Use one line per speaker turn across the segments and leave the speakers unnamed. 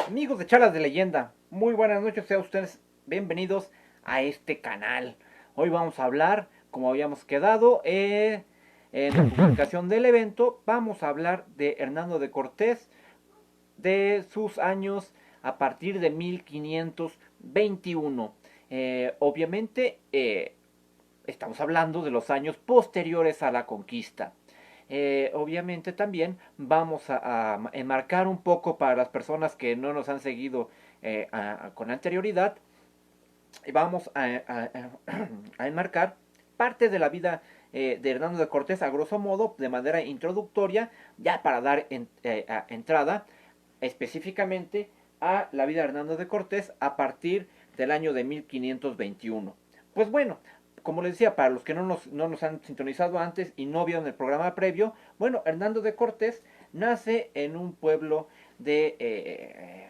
Amigos de Charlas de Leyenda, muy buenas noches, sean ustedes bienvenidos a este canal. Hoy vamos a hablar, como habíamos quedado, en la publicación del evento, vamos a hablar de Hernando de Cortés, de sus años a partir de 1521. Obviamente, estamos hablando de los años posteriores a la conquista. Obviamente también vamos a enmarcar un poco para las personas que no nos han seguido con anterioridad. Vamos a enmarcar parte de la vida de Hernando de Cortés a grosso modo, de manera introductoria, ya para dar entrada específicamente a la vida de Hernando de Cortés a partir del año de 1521. Pues bueno, como les decía, para los que no nos han sintonizado antes y no vieron el programa previo, bueno, Hernando de Cortés nace en un pueblo de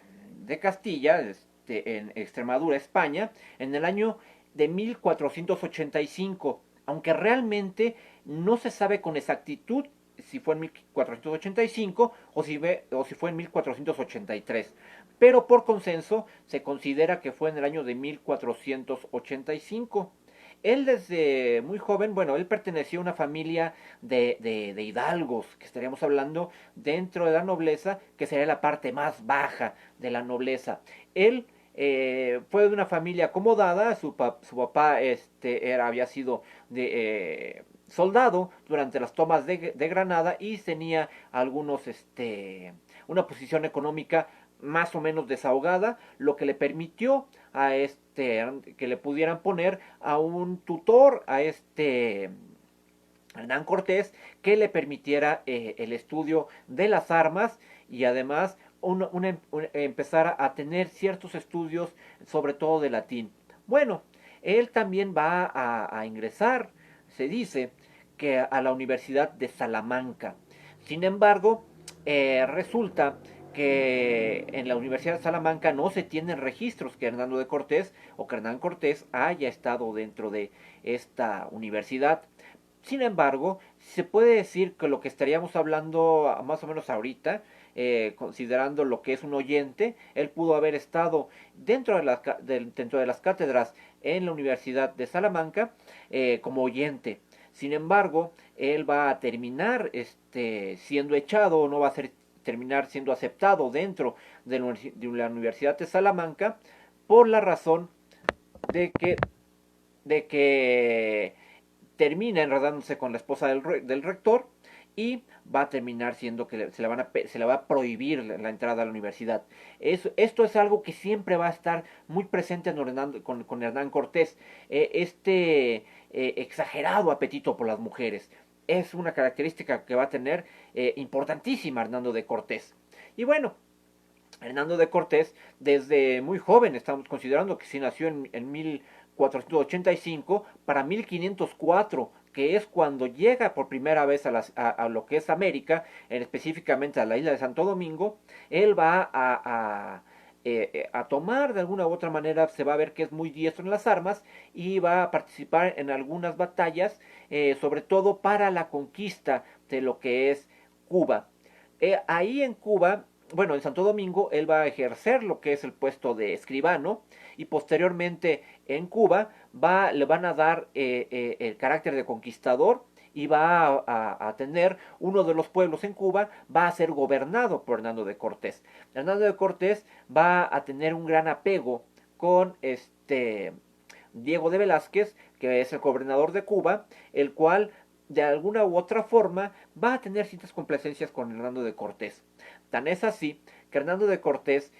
Castilla, en Extremadura, España, en el año de 1485, aunque realmente no se sabe con exactitud si fue en 1485 o si fue en 1483. Pero por consenso se considera que fue en el año de 1485. Él desde muy joven, bueno, él perteneció a una familia de hidalgos, que estaríamos hablando dentro de la nobleza, que sería la parte más baja de la nobleza. Él fue de una familia acomodada, su papá había sido soldado durante las tomas de Granada y tenía una posición económica más o menos desahogada, lo que le permitió a que le pudieran poner a un tutor, a Hernán Cortés, que le permitiera el estudio de las armas y además empezar a tener ciertos estudios, sobre todo de latín. Bueno, él también va a ingresar, se dice, que a la Universidad de Salamanca. Sin embargo, resulta que en la Universidad de Salamanca no se tienen registros que Hernando de Cortés o que Hernán Cortés haya estado dentro de esta universidad. Sin embargo, se puede decir que lo que estaríamos hablando más o menos ahorita, considerando lo que es un oyente, él pudo haber estado dentro de las cátedras en la Universidad de Salamanca como oyente. Sin embargo, él va a terminar siendo echado o no va a terminar siendo aceptado dentro de la Universidad de Salamanca por la razón de que, de que termina enredándose con la esposa del rector y va a terminar siendo que se le va a prohibir la entrada a la universidad. Esto es algo que siempre va a estar muy presente con Hernán Cortés, exagerado apetito por las mujeres. Es una característica que va a tener importantísima Hernando de Cortés. Y bueno, Hernando de Cortés, desde muy joven, estamos considerando que sí nació en 1485, para 1504, que es cuando llega por primera vez a lo que es América, específicamente a la isla de Santo Domingo, él va a tomar de alguna u otra manera, se va a ver que es muy diestro en las armas y va a participar en algunas batallas, sobre todo para la conquista de lo que es Cuba. Ahí en Cuba, bueno, en Santo Domingo, él va a ejercer lo que es el puesto de escribano y posteriormente en Cuba le van a dar el carácter de conquistador y va a tener uno de los pueblos en Cuba, va a ser gobernado por Hernando de Cortés. Hernando de Cortés va a tener un gran apego con Diego de Velázquez, que es el gobernador de Cuba, el cual de alguna u otra forma va a tener ciertas complacencias con Hernando de Cortés. Tan es así que Hernando de Cortés,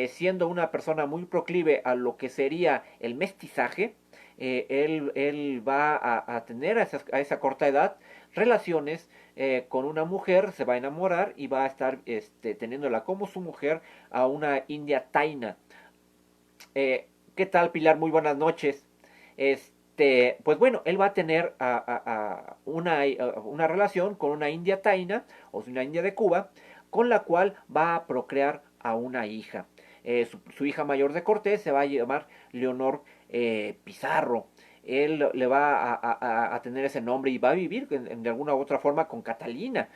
siendo una persona muy proclive a lo que sería el mestizaje, él va a tener a esa corta edad relaciones con una mujer, se va a enamorar y va a estar teniéndola como su mujer a una india taina. ¿Qué tal, Pilar? Muy buenas noches. Pues bueno, él va a tener una relación con una india taina, o una india de Cuba, con la cual va a procrear a una hija. Su hija mayor de Cortés se va a llamar Leonor Pizarro. Él le va a tener ese nombre y va a vivir de alguna u otra forma con Catalina,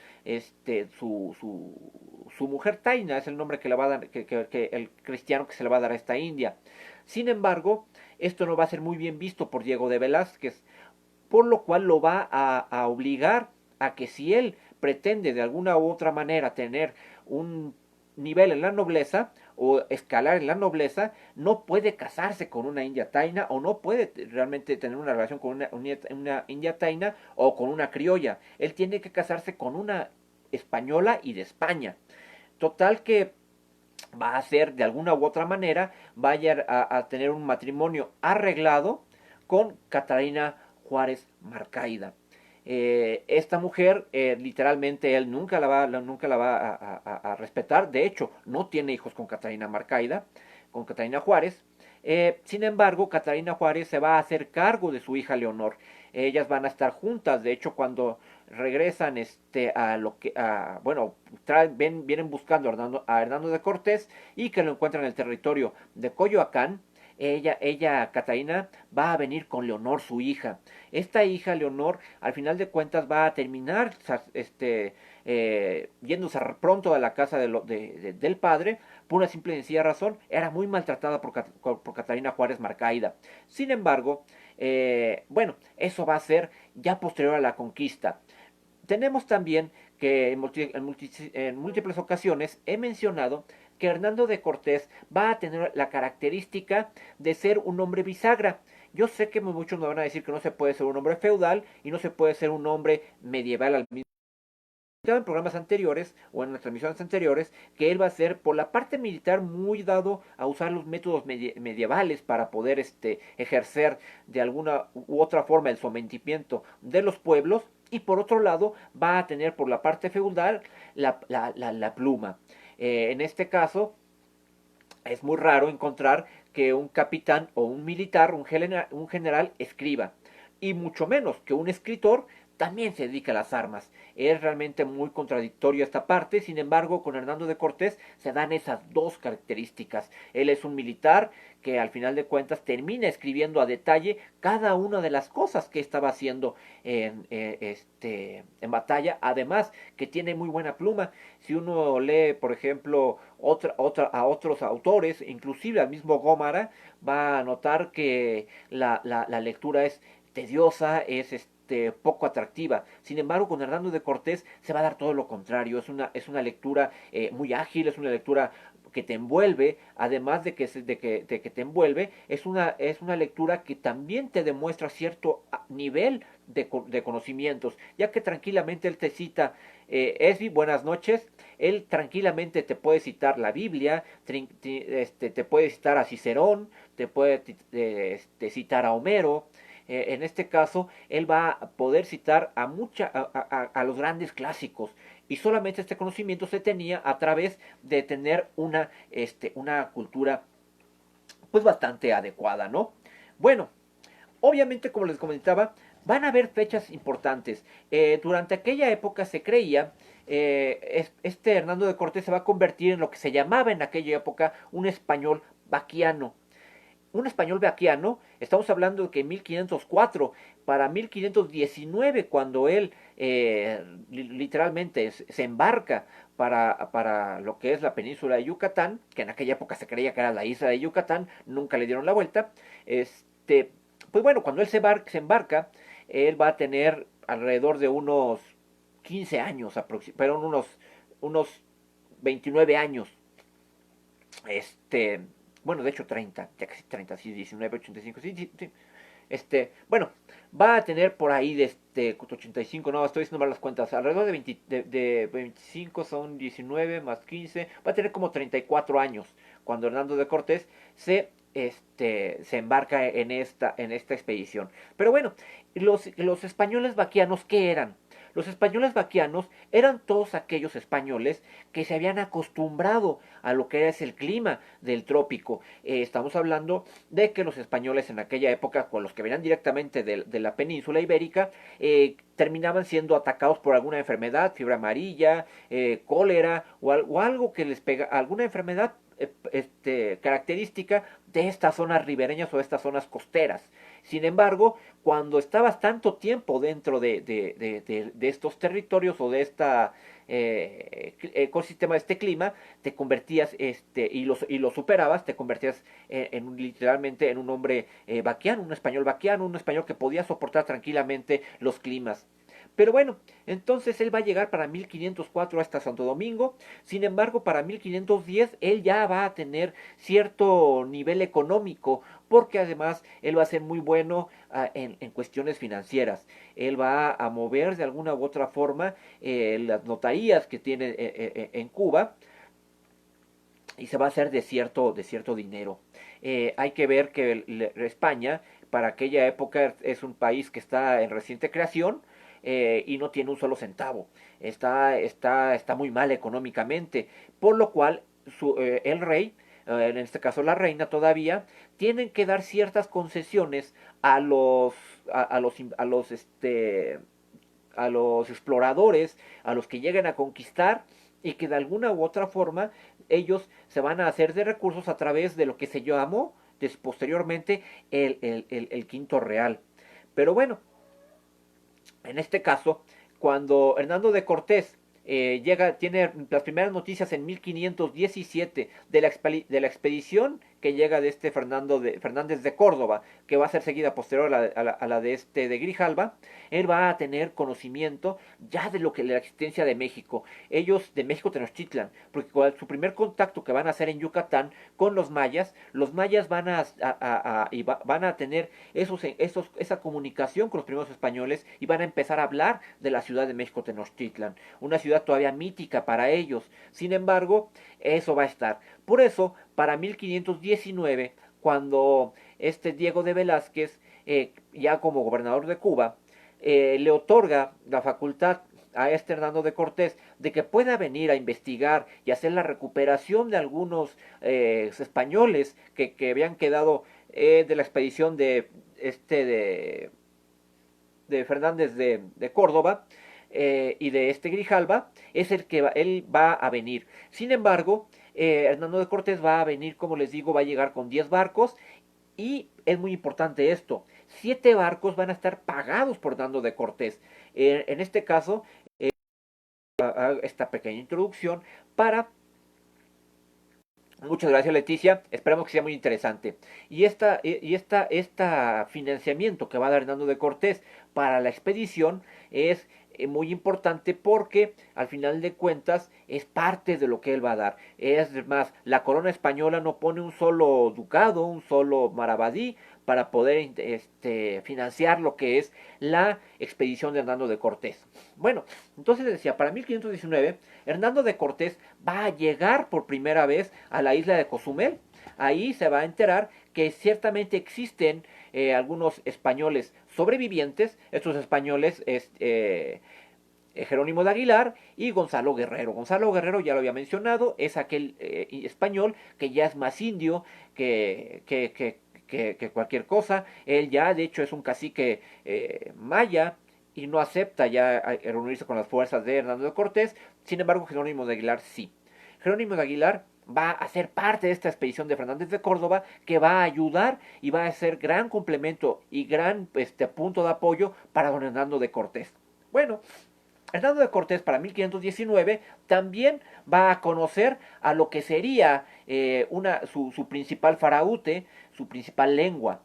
su su mujer Taina, es el nombre que le va a dar, que el cristiano que se le va a dar a esta india. Sin embargo, esto no va a ser muy bien visto por Diego de Velázquez, por lo cual lo va a obligar a que si él pretende de alguna u otra manera tener un nivel en la nobleza o escalar en la nobleza, no puede casarse con una india taina o no puede realmente tener una relación con una india taina o con una criolla. Él tiene que casarse con una española y de España. Total que va a ser de alguna u otra manera, vaya a tener un matrimonio arreglado con Catalina Juárez Marcaida. Esta mujer, literalmente, él nunca la va a respetar. De hecho, no tiene hijos con Catalina Marcaida, con Catalina Juárez. Sin embargo, Catalina Juárez se va a hacer cargo de su hija Leonor. Ellas van a estar juntas. De hecho, cuando regresan a lo que bueno, vienen buscando a Hernando de Cortés y que lo encuentran en el territorio de Coyoacán. Catalina, va a venir con Leonor, su hija. Esta hija, Leonor, al final de cuentas va a terminar yéndose pronto a la casa del padre, por una simple y sencilla razón, era muy maltratada por Catalina Juárez Marcaida. Sin embargo, bueno, eso va a ser ya posterior a la conquista. Tenemos también que en múltiples ocasiones he mencionado que Hernando de Cortés va a tener la característica de ser un hombre bisagra. Yo sé que muchos me van a decir que no se puede ser un hombre feudal y no se puede ser un hombre medieval al mismo en programas anteriores o en las transmisiones anteriores que él va a ser por la parte militar muy dado a usar los métodos medievales para poder ejercer de alguna u otra forma el sometimiento de los pueblos, y por otro lado va a tener por la parte feudal la pluma. En este caso es muy raro encontrar que un capitán o un militar, un general escriba, y mucho menos que un escritor también se dedica a las armas. Es realmente muy contradictorio esta parte. Sin embargo, con Hernando de Cortés se dan esas dos características. Él es un militar que al final de cuentas termina escribiendo a detalle cada una de las cosas que estaba haciendo en batalla. Además que tiene muy buena pluma. Si uno lee, por ejemplo, a otros autores, inclusive al mismo Gómara, va a notar que la lectura es tediosa, es poco atractiva. Sin embargo, con Hernando de Cortés se va a dar todo lo contrario. Es una lectura muy ágil, es una lectura que te envuelve, además de que te envuelve, es una lectura que también te demuestra cierto nivel de conocimientos, ya que tranquilamente él te cita, Esbi, buenas noches, él tranquilamente te puede citar la Biblia, te puede citar a Cicerón, te puede citar a Homero. En este caso, él va a poder citar a los grandes clásicos. Y solamente este conocimiento se tenía a través de tener una cultura pues bastante adecuada, ¿no? Bueno, obviamente, como les comentaba, van a haber fechas importantes. Durante aquella época se creía, Hernando de Cortés se va a convertir en lo que se llamaba en aquella época un español vaquiano. Un español vaquiano, estamos hablando de que en 1504, para 1519, cuando él literalmente se embarca para lo que es la península de Yucatán, que en aquella época se creía que era la isla de Yucatán, nunca le dieron la vuelta, pues bueno, cuando él se embarca, él va a tener alrededor de unos 15 años, pero unos 29 años, bueno, de hecho 30, ya casi 30, sí, 19, 85, sí, sí, sí. Bueno, va a tener por ahí de 85, no, estoy haciendo mal las cuentas, alrededor de 25 son 19 más 15, va a tener como 34 años cuando Hernando de Cortés se embarca en esta expedición. Pero bueno, los españoles vaquianos, ¿qué eran? Los españoles vaquianos eran todos aquellos españoles que se habían acostumbrado a lo que es el clima del trópico. Estamos hablando de que los españoles en aquella época, con los que venían directamente de la península ibérica, terminaban siendo atacados por alguna enfermedad, fiebre amarilla, cólera o algo que les pega, alguna enfermedad característica de estas zonas ribereñas o de estas zonas costeras. Sin embargo, cuando estabas tanto tiempo dentro de estos territorios o de esta ecosistema, de este clima, te convertías y lo superabas, te convertías literalmente en un hombre vaquiano, un español vaquiano, un español que podía soportar tranquilamente los climas. Pero bueno, entonces él va a llegar para 1504 hasta Santo Domingo. Sin embargo, para 1510 él ya va a tener cierto nivel económico, porque además él va a ser muy bueno en cuestiones financieras. Él va a mover de alguna u otra forma las notarías que tiene en Cuba, y se va a hacer de cierto dinero. Hay que ver que España, para aquella época, es un país que está en reciente creación, y no tiene un solo centavo. Está muy mal económicamente, por lo cual el rey, en este caso la reina todavía, tienen que dar ciertas concesiones a los a los a los a los exploradores, a los que lleguen a conquistar, y que de alguna u otra forma ellos se van a hacer de recursos a través de lo que se llamó posteriormente el quinto real. Pero bueno, en este caso, cuando Hernando de Cortés tiene las primeras noticias en 1517 de la expedición que llega de Fernández de Córdoba, que va a ser seguida posterior a la de Grijalva. Él va a tener conocimiento ya de lo que la existencia de México, ellos de México Tenochtitlan, porque con su primer contacto que van a hacer en Yucatán con los mayas van a tener esa comunicación con los primeros españoles, y van a empezar a hablar de la ciudad de México Tenochtitlan, una ciudad todavía mítica para ellos. Sin embargo, eso va a estar. Por eso, para 1519, cuando Diego de Velázquez, ya como gobernador de Cuba, le otorga la facultad a Hernando de Cortés de que pueda venir a investigar y hacer la recuperación de algunos españoles que habían quedado de la expedición de Fernández de Córdoba, y de Grijalva, es el que él va a venir. Sin embargo, Hernando de Cortés va a venir, como les digo, va a llegar con 10 barcos, y es muy importante esto: 7 barcos van a estar pagados por Hernando de Cortés. En este caso, esta pequeña introducción para... Muchas gracias, Leticia, esperamos que sea muy interesante. Esta financiamiento que va a dar Hernando de Cortés para la expedición es muy importante, porque al final de cuentas es parte de lo que él va a dar. Es más, la corona española no pone un solo ducado, un solo maravedí para poder financiar lo que es la expedición de Hernando de Cortés. Bueno, entonces decía, para 1519 Hernando de Cortés va a llegar por primera vez a la isla de Cozumel. Ahí se va a enterar que ciertamente existen algunos españoles sobrevivientes. Estos españoles es Jerónimo de Aguilar y Gonzalo Guerrero. Gonzalo Guerrero, ya lo había mencionado, es aquel español que ya es más indio que cualquier cosa. Él ya, de hecho, es un cacique maya, y no acepta ya reunirse con las fuerzas de Hernando de Cortés. Sin embargo, Jerónimo de Aguilar sí. Jerónimo de Aguilar va a ser parte de esta expedición de Fernández de Córdoba, que va a ayudar y va a ser gran complemento y gran punto de apoyo para don Hernando de Cortés. Bueno, Hernando de Cortés para 1519 también va a conocer a lo que sería su principal faraute, su principal lengua.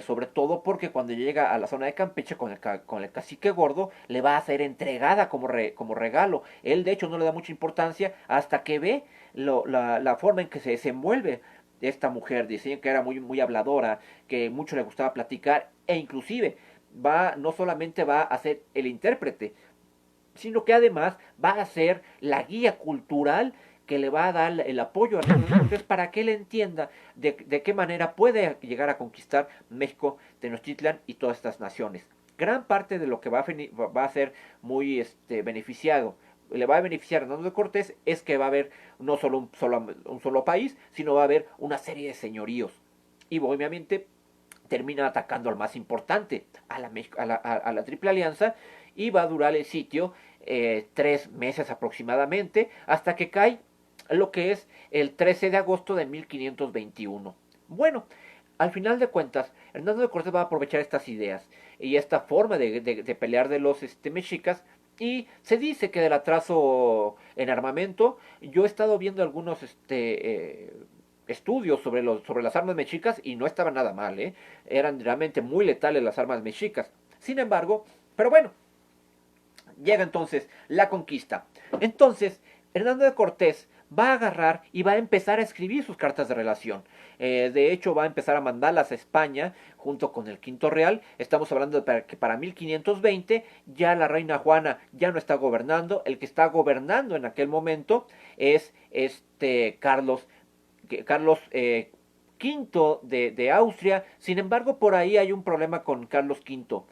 Sobre todo porque cuando llega a la zona de Campeche con el cacique gordo, le va a ser entregada como regalo. Él de hecho no le da mucha importancia hasta que ve la forma en que se desenvuelve esta mujer. Dicen que era muy habladora, que mucho le gustaba platicar, e inclusive no solamente va a ser el intérprete, sino que además va a ser la guía cultural que le va a dar el apoyo a Hernando de Cortés para que él entienda de qué manera puede llegar a conquistar México, Tenochtitlan y todas estas naciones. Gran parte de lo que va a ser muy beneficiado, le va a beneficiar a Hernando de Cortés, es que va a haber no solo un solo país, sino va a haber una serie de señoríos. Y obviamente termina atacando al más importante, a la Triple Alianza, y va a durar el sitio 3 meses aproximadamente, hasta que cae lo que es el 13 de agosto de 1521. Bueno, al final de cuentas, Hernando de Cortés va a aprovechar estas ideas y esta forma de pelear de los mexicas. Y se dice que del atraso en armamento, yo he estado viendo algunos estudios sobre las armas mexicas y no estaban nada mal, ¿eh? Eran realmente muy letales las armas mexicas. Sin embargo, pero bueno, llega entonces la conquista. Entonces, Hernando de Cortés va a agarrar y va a empezar a escribir sus cartas de relación. De hecho, va a empezar a mandarlas a España junto con el Quinto Real. Estamos hablando de que para 1520 ya la reina Juana ya no está gobernando. El que está gobernando en aquel momento es Carlos V de Austria. Sin embargo, por ahí hay un problema con Carlos V.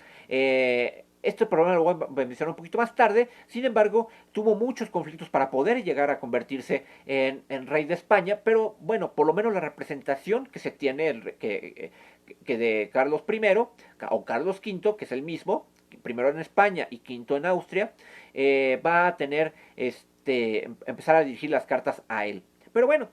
Este problema lo voy a mencionar un poquito más tarde. Sin embargo, tuvo muchos conflictos para poder llegar a convertirse en rey de España. Pero bueno, por lo menos la representación que se tiene que de Carlos I o Carlos V, que es el mismo, primero en España y quinto en Austria, va a tener empezar a dirigir las cartas a él. Pero bueno,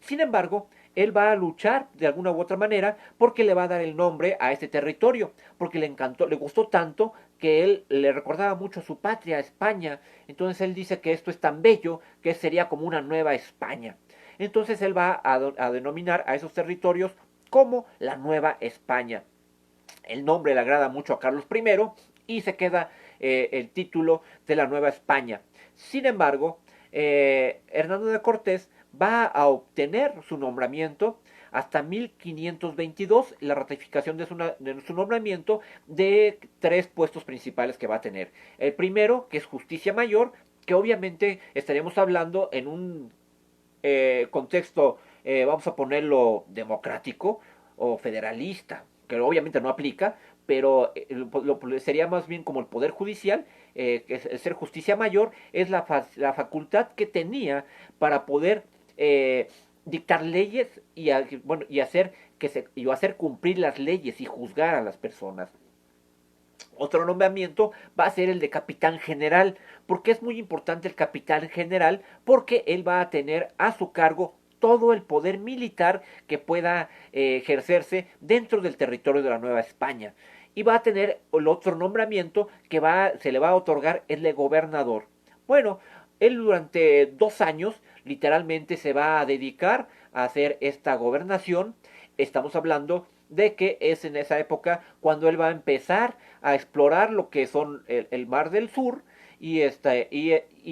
sin embargo, él va a luchar de alguna u otra manera porque le va a dar el nombre a este territorio, porque le encantó, le gustó tanto que él le recordaba mucho a su patria, a España. Entonces él dice que esto es tan bello que sería como una nueva España. Entonces él va a denominar a esos territorios como la Nueva España. El nombre le agrada mucho a Carlos I y se queda el título de la Nueva España. Sin embargo, Hernando de Cortés va a obtener su nombramiento hasta 1522, la ratificación de su nombramiento, de 3 puestos principales que va a tener. El primero, que es Justicia Mayor, que obviamente estaríamos hablando en un contexto, vamos a ponerlo democrático o federalista, que obviamente no aplica, pero sería más bien como el Poder Judicial, que es el ser Justicia Mayor, es la facultad que tenía para poder dictar leyes bueno, y hacer cumplir las leyes y juzgar a las personas. Otro nombramiento va a ser el de capitán general. ¿Por qué es muy importante el capitán general? Porque él va a tener a su cargo todo el poder militar que pueda ejercerse dentro del territorio de la Nueva España. Y va a tener el otro nombramiento que se le va a otorgar el de gobernador. Bueno, él durante 2 años literalmente se va a dedicar a hacer esta gobernación. Estamos hablando de que es en esa época cuando él va a empezar a explorar lo que son el Mar del Sur y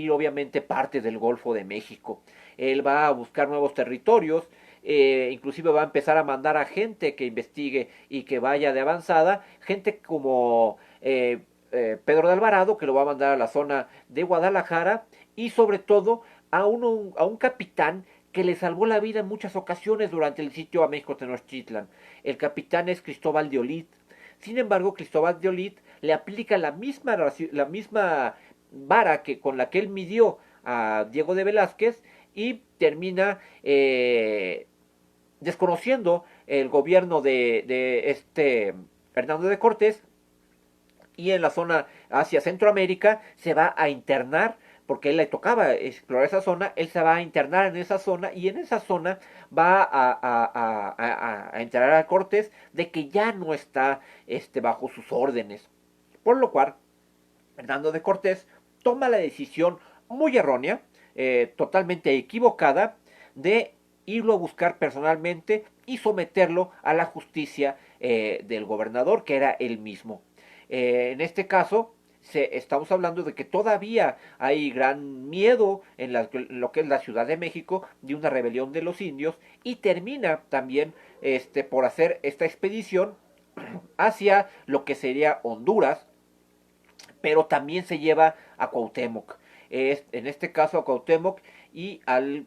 obviamente parte del Golfo de México. Él va a buscar nuevos territorios, inclusive va a empezar a mandar a gente que investigue y que vaya de avanzada, gente como Pedro de Alvarado, que lo va a mandar a la zona de Guadalajara, y sobre todo a un capitán que le salvó la vida en muchas ocasiones durante el sitio a México Tenochtitlan. El capitán es Cristóbal de Olid. Sin embargo, Cristóbal de Olid le aplica la misma vara con la que él midió a Diego de Velázquez y termina desconociendo el gobierno de Hernando de Cortés, y en la zona hacia Centroamérica se va a internar porque a él le tocaba explorar esa zona. Él se va a internar en esa zona y en esa zona va a enterar a Cortés de que ya no está bajo sus órdenes, por lo cual Hernando de Cortés toma la decisión muy errónea, totalmente equivocada, de irlo a buscar personalmente y someterlo a la justicia del gobernador, que era él mismo. En este caso, estamos hablando de que todavía hay gran miedo en lo que es la Ciudad de México de una rebelión de los indios, y termina también por hacer esta expedición hacia lo que sería Honduras, pero también se lleva a Cuauhtémoc. En este caso a Cuauhtémoc y al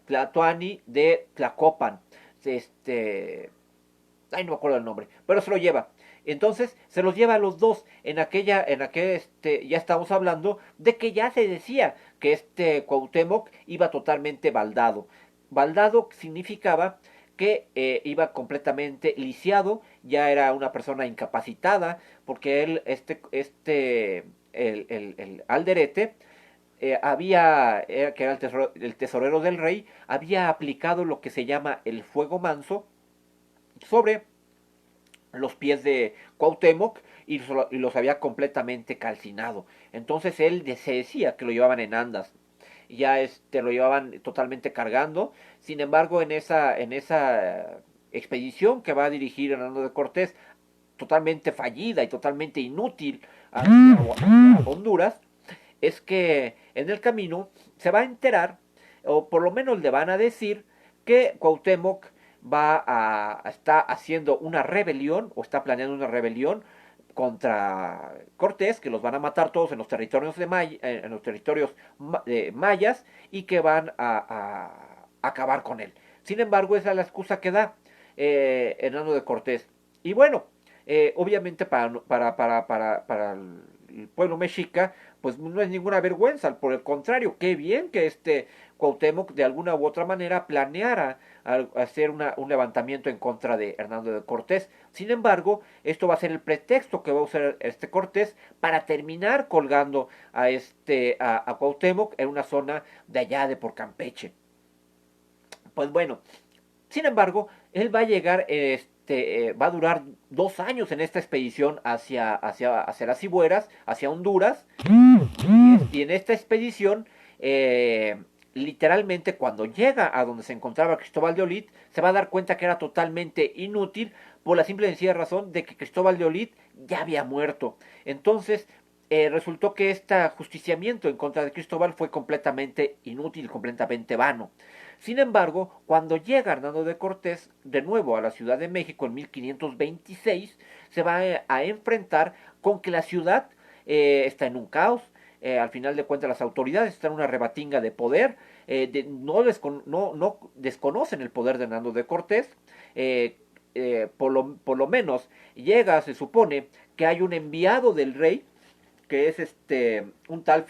Tlatoani de Tlacopan. Ay, no me acuerdo el nombre, pero se lo lleva. Entonces se los lleva a los dos. Ya estamos hablando de que ya se decía que Cuauhtémoc iba totalmente baldado. Baldado significaba que iba completamente lisiado, ya era una persona incapacitada, porque él, el Alderete, que era el tesorero del rey, había aplicado lo que se llama el fuego manso sobre los pies de Cuauhtémoc y los había completamente calcinado. Entonces él se decía que lo llevaban en andas, ya lo llevaban totalmente cargando. Sin embargo, en esa expedición que va a dirigir Hernando de Cortés, totalmente fallida y totalmente inútil hacia Honduras, es que en el camino se va a enterar, o por lo menos le van a decir, que Cuauhtémoc está haciendo una rebelión, o está planeando una rebelión contra Cortés, que los van a matar todos en los territorios en los territorios mayas, y que van a acabar con él. Sin embargo, esa es la excusa que da Hernando de Cortés. Y bueno, obviamente para el pueblo mexica, pues no es ninguna vergüenza, por el contrario, qué bien que Cuauhtémoc de alguna u otra manera planeara hacer un levantamiento en contra de Hernando de Cortés. Sin embargo, esto va a ser el pretexto que va a usar Cortés para terminar colgando a Cuauhtémoc en una zona de allá de por Campeche. Pues bueno, sin embargo, él va a llegar, va a durar 2 años en esta expedición hacia las Cibueras, hacia Honduras. Y en esta expedición, literalmente cuando llega a donde se encontraba Cristóbal de Olid, se va a dar cuenta que era totalmente inútil por la simple y sencilla razón de que Cristóbal de Olid ya había muerto. Entonces, resultó que este ajusticiamiento en contra de Cristóbal fue completamente inútil, completamente vano. Sin embargo, cuando llega Hernando de Cortés de nuevo a la Ciudad de México en 1526, se va a enfrentar con que la ciudad está en un caos. Al final de cuentas, las autoridades están en una rebatinga de poder. No desconocen el poder de Hernando de Cortés. Por lo menos llega, se supone, que hay un enviado del rey, que es un tal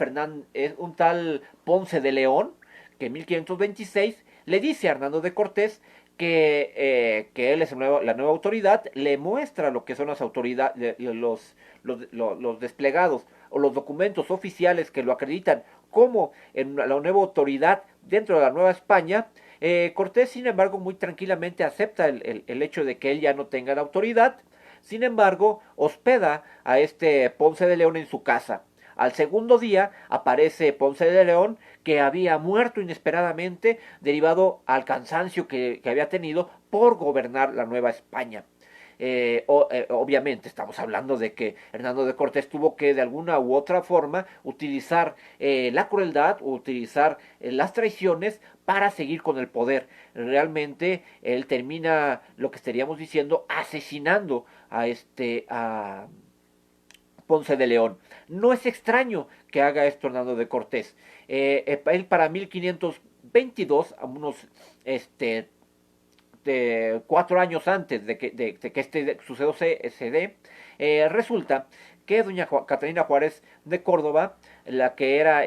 Ponce de León, que en 1526 le dice a Hernando de Cortés que él es la nueva autoridad, le muestra lo que son las autoridades, los desplegados o los documentos oficiales que lo acreditan como en la nueva autoridad dentro de la Nueva España. Cortés, sin embargo, muy tranquilamente acepta el hecho de que él ya no tenga la autoridad. Sin embargo, hospeda a Ponce de León en su casa. Al segundo día aparece Ponce de León, que había muerto inesperadamente derivado al cansancio que había tenido por gobernar la Nueva España. Obviamente estamos hablando de que Hernando de Cortés tuvo que de alguna u otra forma utilizar la crueldad, utilizar las traiciones para seguir con el poder. Realmente él termina, lo que estaríamos diciendo, asesinando a Ponce de León. No es extraño que haga esto Hernando de Cortés. Él para 1522, a unos 4 años antes de que este suceso se dé, resulta que doña Catalina Juárez de Córdoba, la que era,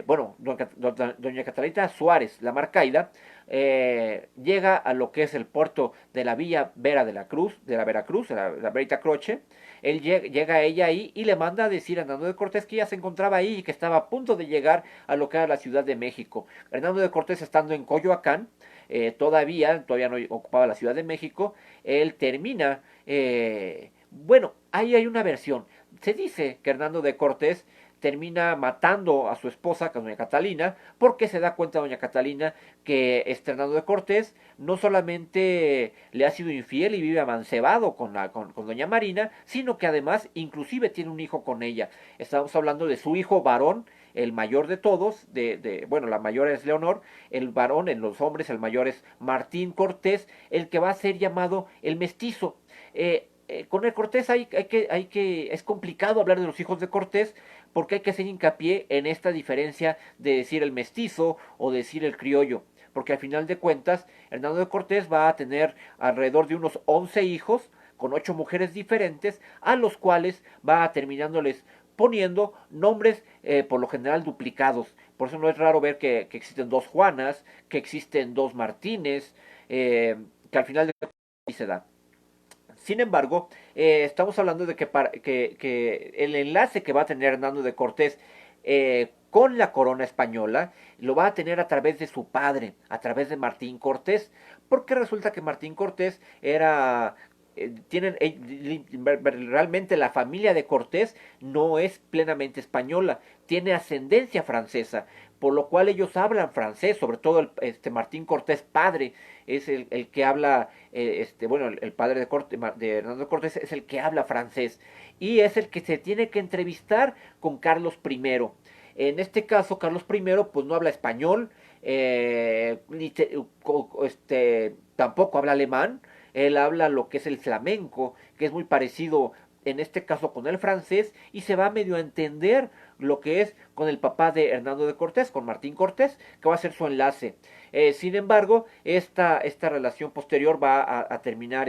bueno, doña Catalina Suárez, la Marcaida, llega a lo que es el puerto de la Villa Vera de la Cruz, de la Veracruz, de la Verita Croce. Él llega a ella ahí y le manda a decir a Hernando de Cortés que ella se encontraba ahí y que estaba a punto de llegar a lo que era la Ciudad de México. Hernando de Cortés, estando en Coyoacán, todavía no ocupaba la Ciudad de México, él termina, bueno, ahí hay una versión. Se dice que Hernando de Cortés termina matando a su esposa, que es doña Catalina, porque se da cuenta doña Catalina que Hernando de Cortés no solamente le ha sido infiel y vive amancebado con doña Marina, sino que además inclusive tiene un hijo con ella. Estamos hablando de su hijo varón, el mayor de todos, bueno, la mayor es Leonor, el varón en los hombres, el mayor es Martín Cortés, el que va a ser llamado el mestizo. Con el Cortés es complicado hablar de los hijos de Cortés porque hay que hacer hincapié en esta diferencia de decir el mestizo o decir el criollo, porque al final de cuentas Hernando de Cortés va a tener alrededor de unos 11 hijos con 8 mujeres diferentes, a los cuales va terminándoles poniendo nombres por lo general duplicados. Por eso no es raro ver que existen 2 Juanas, que existen 2 Martínez, que al final de cuentas se da. Sin embargo, estamos hablando de que el enlace que va a tener Hernando de Cortés con la corona española, lo va a tener a través de su padre, a través de Martín Cortés, porque resulta que Martín Cortés era realmente la familia de Cortés no es plenamente española, tiene ascendencia francesa, por lo cual ellos hablan francés, sobre todo Martín Cortés padre es el que habla, bueno, el padre de Hernando Cortés es el que habla francés y es el que se tiene que entrevistar con Carlos I. En este caso, Carlos I pues no habla español, tampoco habla alemán, él habla lo que es el flamenco, que es muy parecido en este caso con el francés, y se va medio a entender lo que es con el papá de Hernando de Cortés, con Martín Cortés, que va a ser su enlace. Sin embargo, esta relación posterior va a terminar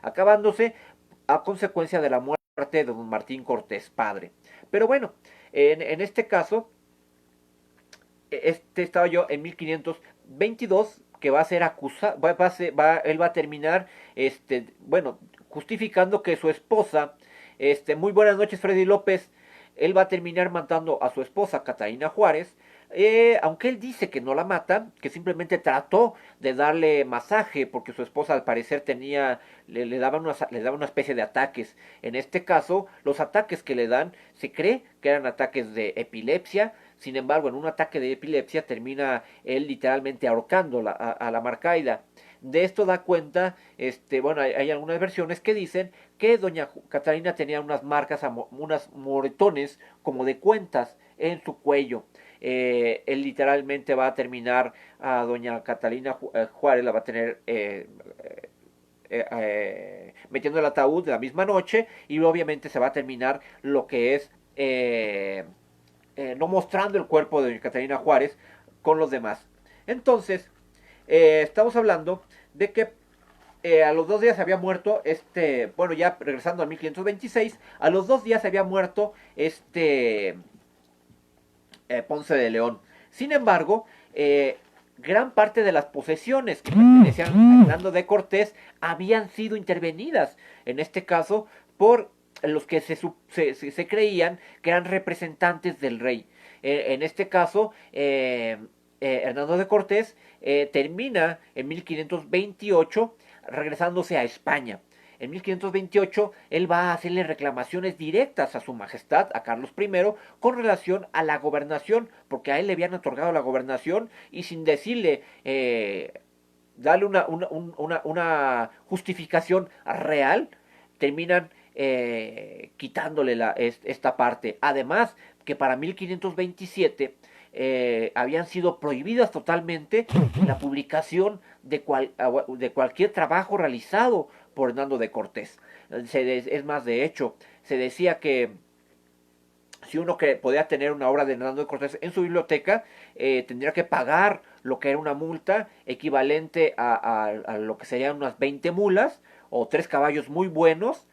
acabándose a consecuencia de la muerte de don Martín Cortés, padre. Pero bueno, en este caso, estaba yo en 1522 que va a ser acusado, él va a terminar, bueno, justificando que su esposa, muy buenas noches Freddy López, él va a terminar matando a su esposa Catalina Juárez, aunque él dice que no la mata, que simplemente trató de darle masaje porque su esposa al parecer le daba una especie de ataques. En este caso, los ataques que le dan se cree que eran ataques de epilepsia. Sin embargo, en un ataque de epilepsia termina él literalmente ahorcando a la Marcaida. De esto da cuenta, bueno, hay algunas versiones que dicen que doña Catalina tenía unas marcas, unas moretones como de cuentas en su cuello. Él literalmente va a terminar a doña Catalina Juárez, la va a tener metiendo el ataúd la misma noche y obviamente se va a terminar lo que es no mostrando el cuerpo de doña Catalina Juárez con los demás. Entonces, estamos hablando de que a los 2 días había muerto, bueno, ya regresando a 1526, a los 2 días había muerto Ponce de León. Sin embargo, gran parte de las posesiones que pertenecían a Hernando de Cortés habían sido intervenidas, en este caso, por los que se creían que eran representantes del rey. En este caso, Hernando de Cortés termina en 1528 regresándose a España. En 1528 él va a hacerle reclamaciones directas a su majestad, a Carlos I, con relación a la gobernación, porque a él le habían otorgado la gobernación y sin decirle, darle una justificación real, terminan quitándole esta parte. Además, que para 1527 habían sido prohibidas totalmente la publicación de cualquier trabajo realizado por Hernando de Cortés. Es más, de hecho, se decía que si uno que podía tener una obra de Hernando de Cortés en su biblioteca, tendría que pagar lo que era una multa equivalente a lo que serían unas 20 mulas o 3 caballos muy buenos.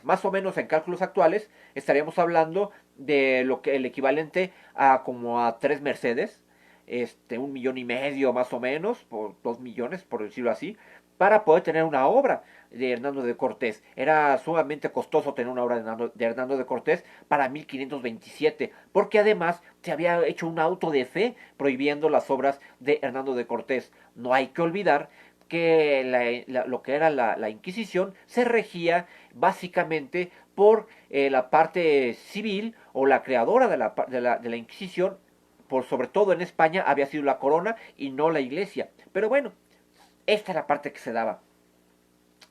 Más o menos en cálculos actuales estaríamos hablando de lo que el equivalente a como a 3 Mercedes, 1,5 millones más o menos, por 2 millones, por decirlo así, para poder tener una obra de Hernando de Cortés. Era sumamente costoso tener una obra de Hernando de Cortés para 1527, porque además se había hecho un auto de fe prohibiendo las obras de Hernando de Cortés. No hay que olvidar que lo que era la Inquisición se regía básicamente por la parte civil o la creadora de la Inquisición, por sobre todo en España, había sido la corona y no la iglesia. Pero bueno, esta es la parte que se daba.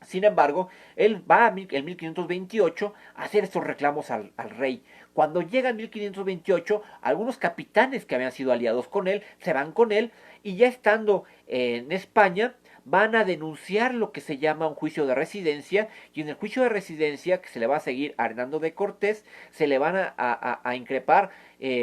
Sin embargo, él va en 1528 a hacer estos reclamos al rey. Cuando llega en 1528, algunos capitanes que habían sido aliados con él se van con él y ya estando en España van a denunciar lo que se llama un juicio de residencia, y en el juicio de residencia que se le va a seguir a Hernando de Cortés se le van a increpar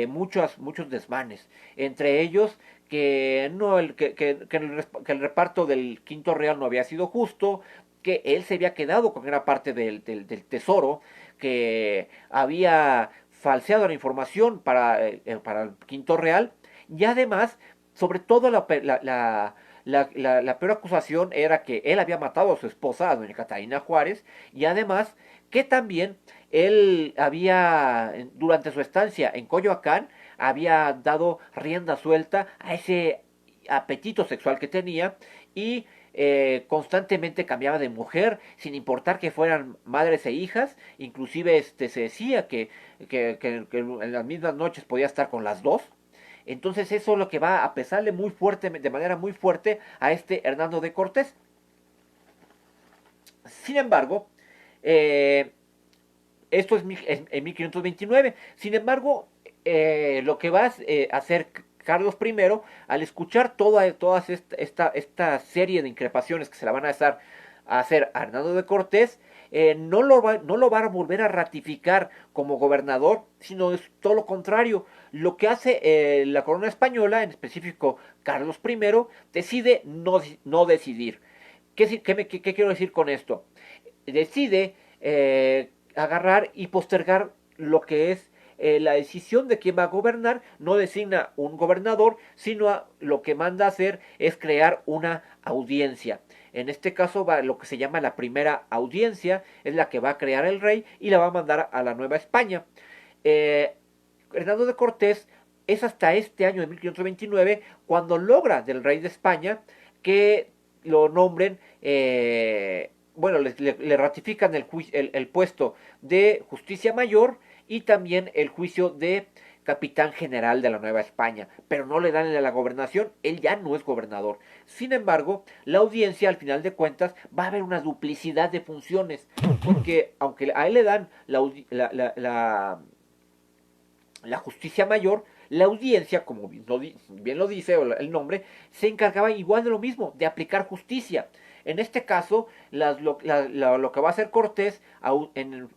muchos desmanes, entre ellos que el reparto del quinto real no había sido justo, que él se había quedado con gran parte del tesoro, que había falseado la información para el quinto real, y además, sobre todo la peor acusación era que él había matado a su esposa, a doña Catalina Juárez, y además que también él había, durante su estancia en Coyoacán, había dado rienda suelta a ese apetito sexual que tenía y constantemente cambiaba de mujer sin importar que fueran madres e hijas. Inclusive se decía que en las mismas noches podía estar con las dos. Entonces eso es lo que va a pesarle muy fuerte, de manera muy fuerte, a este Hernando de Cortés. Sin embargo, esto es en 1529. Sin embargo, lo que va a hacer Carlos I, al escuchar toda esta serie de increpaciones que se la van a hacer a Hernando de Cortés, no lo va a volver a ratificar como gobernador, sino es todo lo contrario. Lo que hace la corona española, en específico Carlos I, decide no decidir. ¿Qué quiero decir con esto? Decide agarrar y postergar lo que es la decisión de quién va a gobernar. No designa un gobernador, sino lo que manda a hacer es crear una audiencia. En este caso va lo que se llama la primera audiencia, es la que va a crear el rey y la va a mandar a la Nueva España. Hernando de Cortés es hasta este año de 1529 cuando logra del rey de España que lo nombren, bueno, le ratifican el puesto de justicia mayor y también el juicio de capitán general de la Nueva España, pero no le dan la gobernación, él ya no es gobernador. Sin embargo, la audiencia, al final de cuentas, va a haber una duplicidad de funciones, porque aunque a él le dan la justicia mayor, la audiencia, como bien lo dice el nombre, se encargaba igual de lo mismo, de aplicar justicia. En este caso, lo que va a hacer Cortés en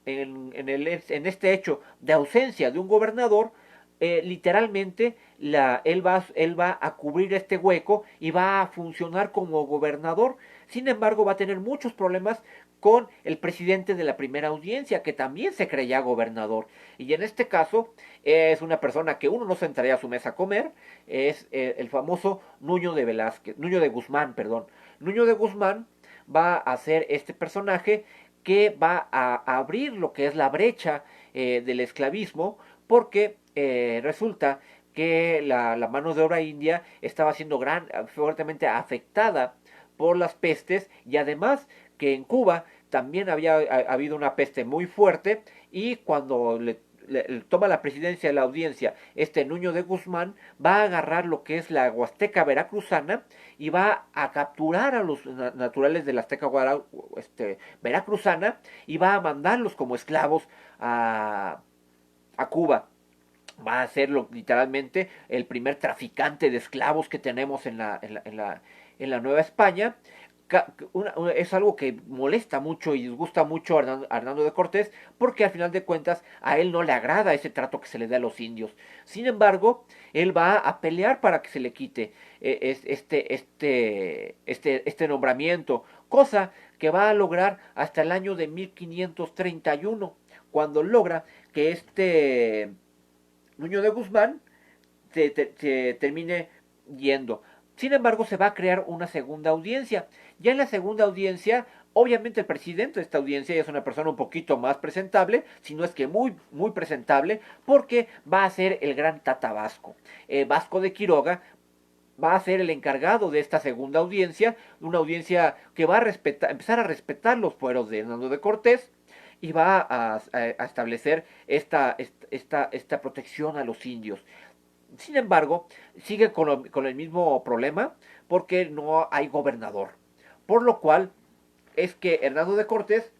este hecho de ausencia de un gobernador, literalmente él va a cubrir este hueco y va a funcionar como gobernador. Sin embargo, va a tener muchos problemas con el presidente de la primera audiencia, que también se creía gobernador. Y en este caso es una persona que uno no sentaría a su mesa a comer, es el famoso Nuño de Guzmán, perdón. Nuño de Guzmán va a ser este personaje que va a abrir lo que es la brecha del esclavismo, porque resulta que la mano de obra india estaba siendo fuertemente afectada por las pestes, y además que en Cuba también había habido una peste muy fuerte, y cuando le toma la presidencia de la audiencia Nuño de Guzmán, va a agarrar lo que es la Huasteca veracruzana y va a capturar a los naturales de la Azteca veracruzana y va a mandarlos como esclavos a Cuba. Va a ser literalmente el primer traficante de esclavos que tenemos en la Nueva España. Es algo que molesta mucho y disgusta mucho a Hernando de Cortés, porque al final de cuentas a él no le agrada ese trato que se le da a los indios. Sin embargo, él va a pelear para que se le quite este nombramiento, cosa que va a lograr hasta el año de 1531, cuando logra que Nuño de Guzmán se termine yendo. Sin embargo, se va a crear una segunda audiencia. Ya en la segunda audiencia, obviamente el presidente de esta audiencia es una persona un poquito más presentable, si no es que muy, muy presentable, porque va a ser el gran Tata Vasco. Vasco de Quiroga va a ser el encargado de esta segunda audiencia, una audiencia que va a empezar a respetar los fueros de Hernando de Cortés, y va a establecer esta protección a los indios. Sin embargo, sigue con el mismo problema, porque no hay gobernador. Por lo cual es que Hernando de Cortés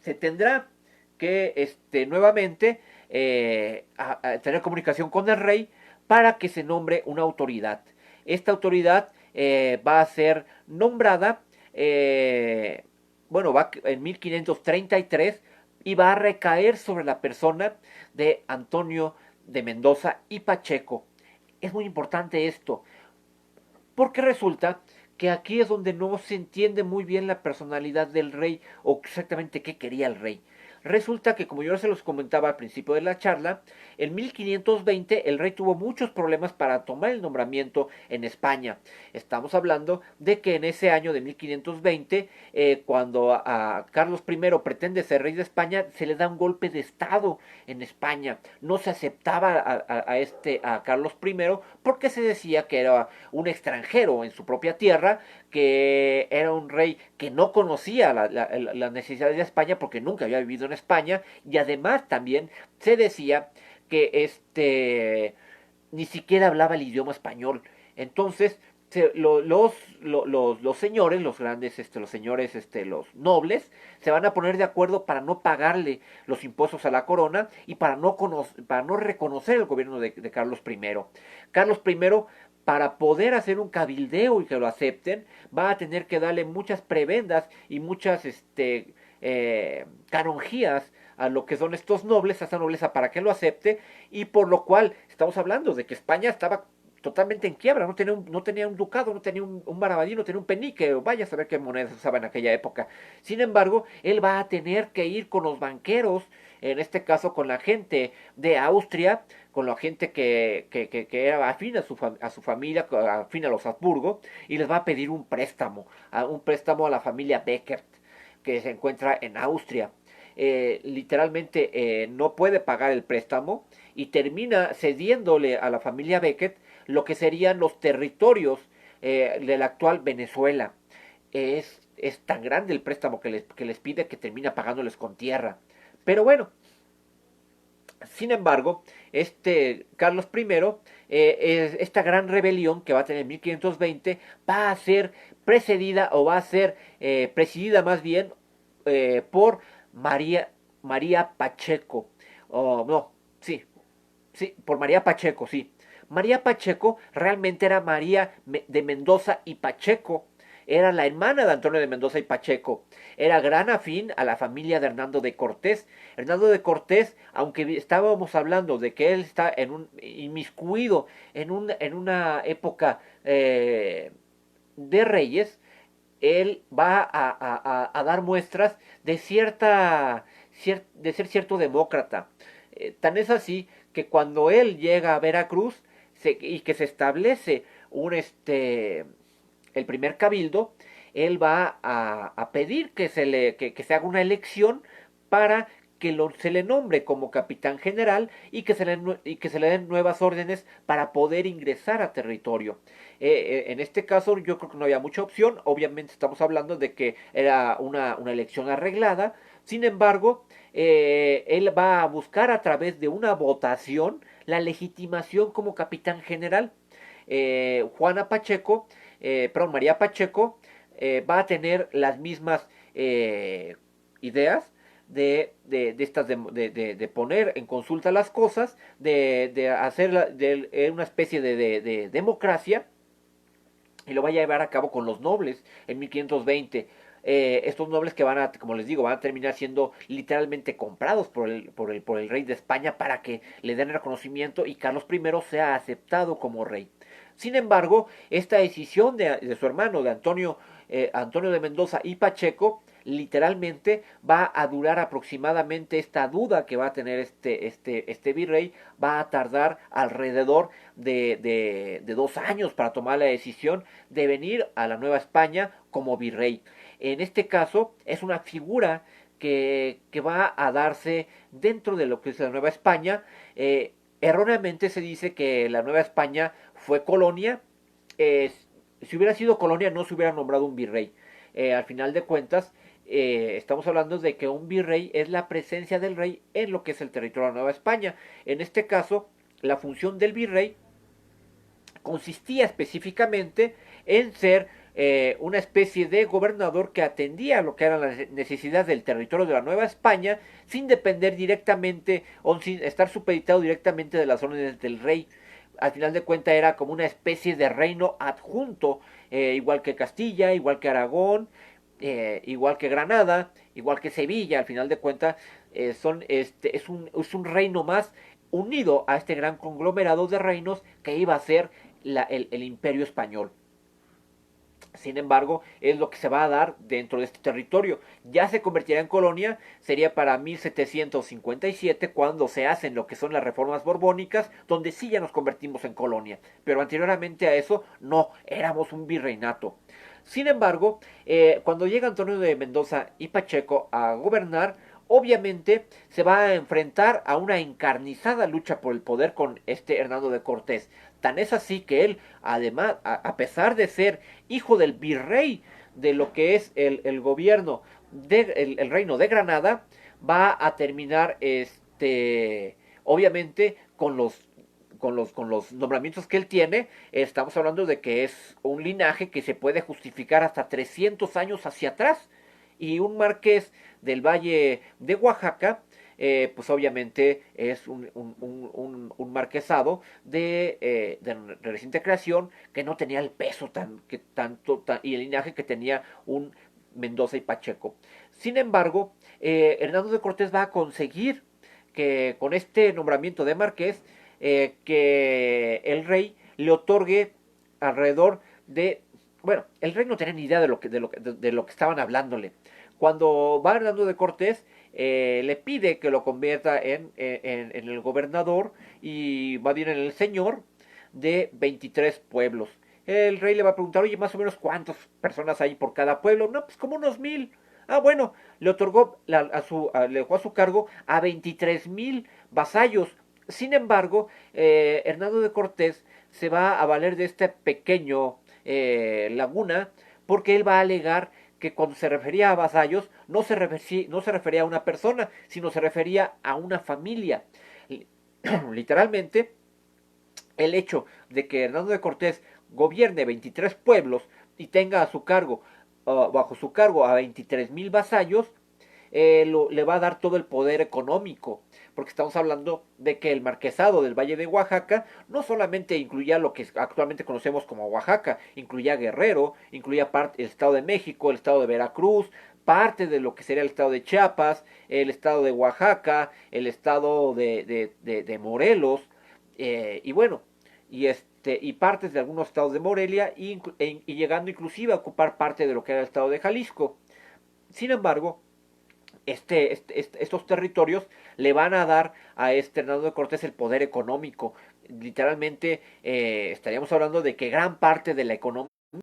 se tendrá que nuevamente tener comunicación con el rey para que se nombre una autoridad. Esta autoridad va a ser nombrada, va en 1533, y va a recaer sobre la persona de Antonio de Mendoza y Pacheco. Es muy importante esto, porque resulta que aquí es donde no se entiende muy bien la personalidad del rey o exactamente qué quería el rey. Resulta que, como yo se los comentaba al principio de la charla, en 1520 el rey tuvo muchos problemas para tomar el nombramiento en España. Estamos hablando de que en ese año de 1520, cuando a Carlos I pretende ser rey de España, se le da un golpe de estado en España. No se aceptaba a Carlos I porque se decía que era un extranjero en su propia tierra, que era un rey que no conocía las necesidades de España porque nunca había vivido en España, y además también se decía que ni siquiera hablaba el idioma español. Entonces, los señores, los grandes, los señores, los nobles, se van a poner de acuerdo para no pagarle los impuestos a la corona y para no reconocer el gobierno de Carlos I. Carlos I, para poder hacer un cabildeo y que lo acepten, va a tener que darle muchas prebendas y muchas canonjías a lo que son estos nobles, a esta nobleza, para que lo acepte, y por lo cual estamos hablando de que España estaba totalmente en quiebra, no tenía un ducado, no tenía un maravedí, no tenía un penique, vaya a saber qué monedas usaba en aquella época. Sin embargo, él va a tener que ir con los banqueros, en este caso con la gente de Austria, con la gente que era afín a su familia, afín a los Habsburgo, y les va a pedir un préstamo a la familia Beckert, que se encuentra en Austria. Literalmente no puede pagar el préstamo y termina cediéndole a la familia Beckett lo que serían los territorios de la actual Venezuela. Es tan grande el préstamo que les pide que termina pagándoles con tierra. Pero bueno, sin embargo, Carlos I, esta gran rebelión que va a tener en 1520, va a ser precedida o va a ser presidida más bien por María Pacheco. Oh, no, sí, sí, por María Pacheco, sí. María Pacheco realmente era María de Mendoza y Pacheco. Era la hermana de Antonio de Mendoza y Pacheco. Era gran afín a la familia de Hernando de Cortés. Hernando de Cortés, aunque estábamos hablando de que él está inmiscuido en una época de reyes, él va a dar muestras de de ser cierto demócrata. Tan es así que cuando él llega a Veracruz y que se establece el primer cabildo, él va a pedir que se haga una elección para que se le nombre como capitán general y y que se le den nuevas órdenes para poder ingresar a territorio. En este caso yo creo que no había mucha opción, obviamente estamos hablando de que era una elección arreglada, sin embargo, él va a buscar a través de una votación la legitimación como capitán general. Juana Pacheco, perdón, María Pacheco, va a tener las mismas ideas de poner en consulta las cosas, de hacer una especie de democracia, y lo va a llevar a cabo con los nobles en 1520. Estos nobles que como les digo, van a terminar siendo literalmente comprados por el rey de España para que le den reconocimiento y Carlos I sea aceptado como rey. Sin embargo, esta decisión de su hermano, de Antonio de Mendoza y Pacheco, literalmente va a durar aproximadamente, esta duda que va a tener este virrey, va a tardar alrededor de 2 años para tomar la decisión de venir a la Nueva España como virrey. En este caso es una figura que va a darse dentro de lo que es la Nueva España. Erróneamente se dice que la Nueva España fue colonia. Si hubiera sido colonia no se hubiera nombrado un virrey. Al final de cuentas, estamos hablando de que un virrey es la presencia del rey en lo que es el territorio de la Nueva España. En este caso, la función del virrey consistía específicamente en ser una especie de gobernador que atendía a lo que eran las necesidades del territorio de la Nueva España sin depender directamente o sin estar supeditado directamente de las órdenes del rey. Al final de cuentas era como una especie de reino adjunto, igual que Castilla, igual que Aragón, igual que Granada, igual que Sevilla. Al final de cuentas es un reino más unido a este gran conglomerado de reinos que iba a ser el imperio español. Sin embargo, es lo que se va a dar dentro de este territorio. Ya se convertirá en colonia, sería para 1757 cuando se hacen lo que son las reformas borbónicas, donde sí ya nos convertimos en colonia. Pero anteriormente a eso, no, éramos un virreinato. Sin embargo, cuando llega Antonio de Mendoza y Pacheco a gobernar, obviamente se va a enfrentar a una encarnizada lucha por el poder con este Hernando de Cortés. Tan es así que él, además, a pesar de ser hijo del virrey de lo que es el gobierno el reino de Granada, va a terminar obviamente con los nombramientos que él tiene. Estamos hablando de que es un linaje que se puede justificar hasta 300 años hacia atrás, y un marqués del Valle de Oaxaca, pues obviamente es un marquesado de reciente creación, que no tenía el peso y el linaje que tenía un Mendoza y Pacheco. Sin embargo, Hernando de Cortés va a conseguir que con este nombramiento de marqués, que el rey le otorgue alrededor de... Bueno, el rey no tenía ni idea de lo que estaban hablándole. Cuando va Hernando de Cortés, le pide que lo convierta en el gobernador, y va bien en el señor de 23 pueblos. El rey le va a preguntar, oye, más o menos cuántas personas hay por cada pueblo. No, pues como unos 1000. Ah, bueno, le otorgó le dejó a su cargo a 23,000 vasallos. Sin embargo, Hernando de Cortés se va a valer de este pequeño laguna, porque él va a alegar que cuando se refería a vasallos no se refería a una persona, sino se refería a una familia. Literalmente, el hecho de que Hernando de Cortés gobierne 23 pueblos y tenga a su cargo, bajo su cargo, a 23,000 vasallos, le va a dar todo el poder económico, porque estamos hablando de que el marquesado del Valle de Oaxaca no solamente incluía lo que actualmente conocemos como Oaxaca, incluía Guerrero, incluía el Estado de México, el Estado de Veracruz, parte de lo que sería el Estado de Chiapas, el Estado de Oaxaca, el Estado de Morelos, y bueno, y partes de algunos estados de Morelia, y llegando inclusive a ocupar parte de lo que era el Estado de Jalisco. Sin embargo, estos territorios le van a dar a Hernando de Cortés el poder económico. Literalmente, estaríamos hablando de que gran parte de la economía en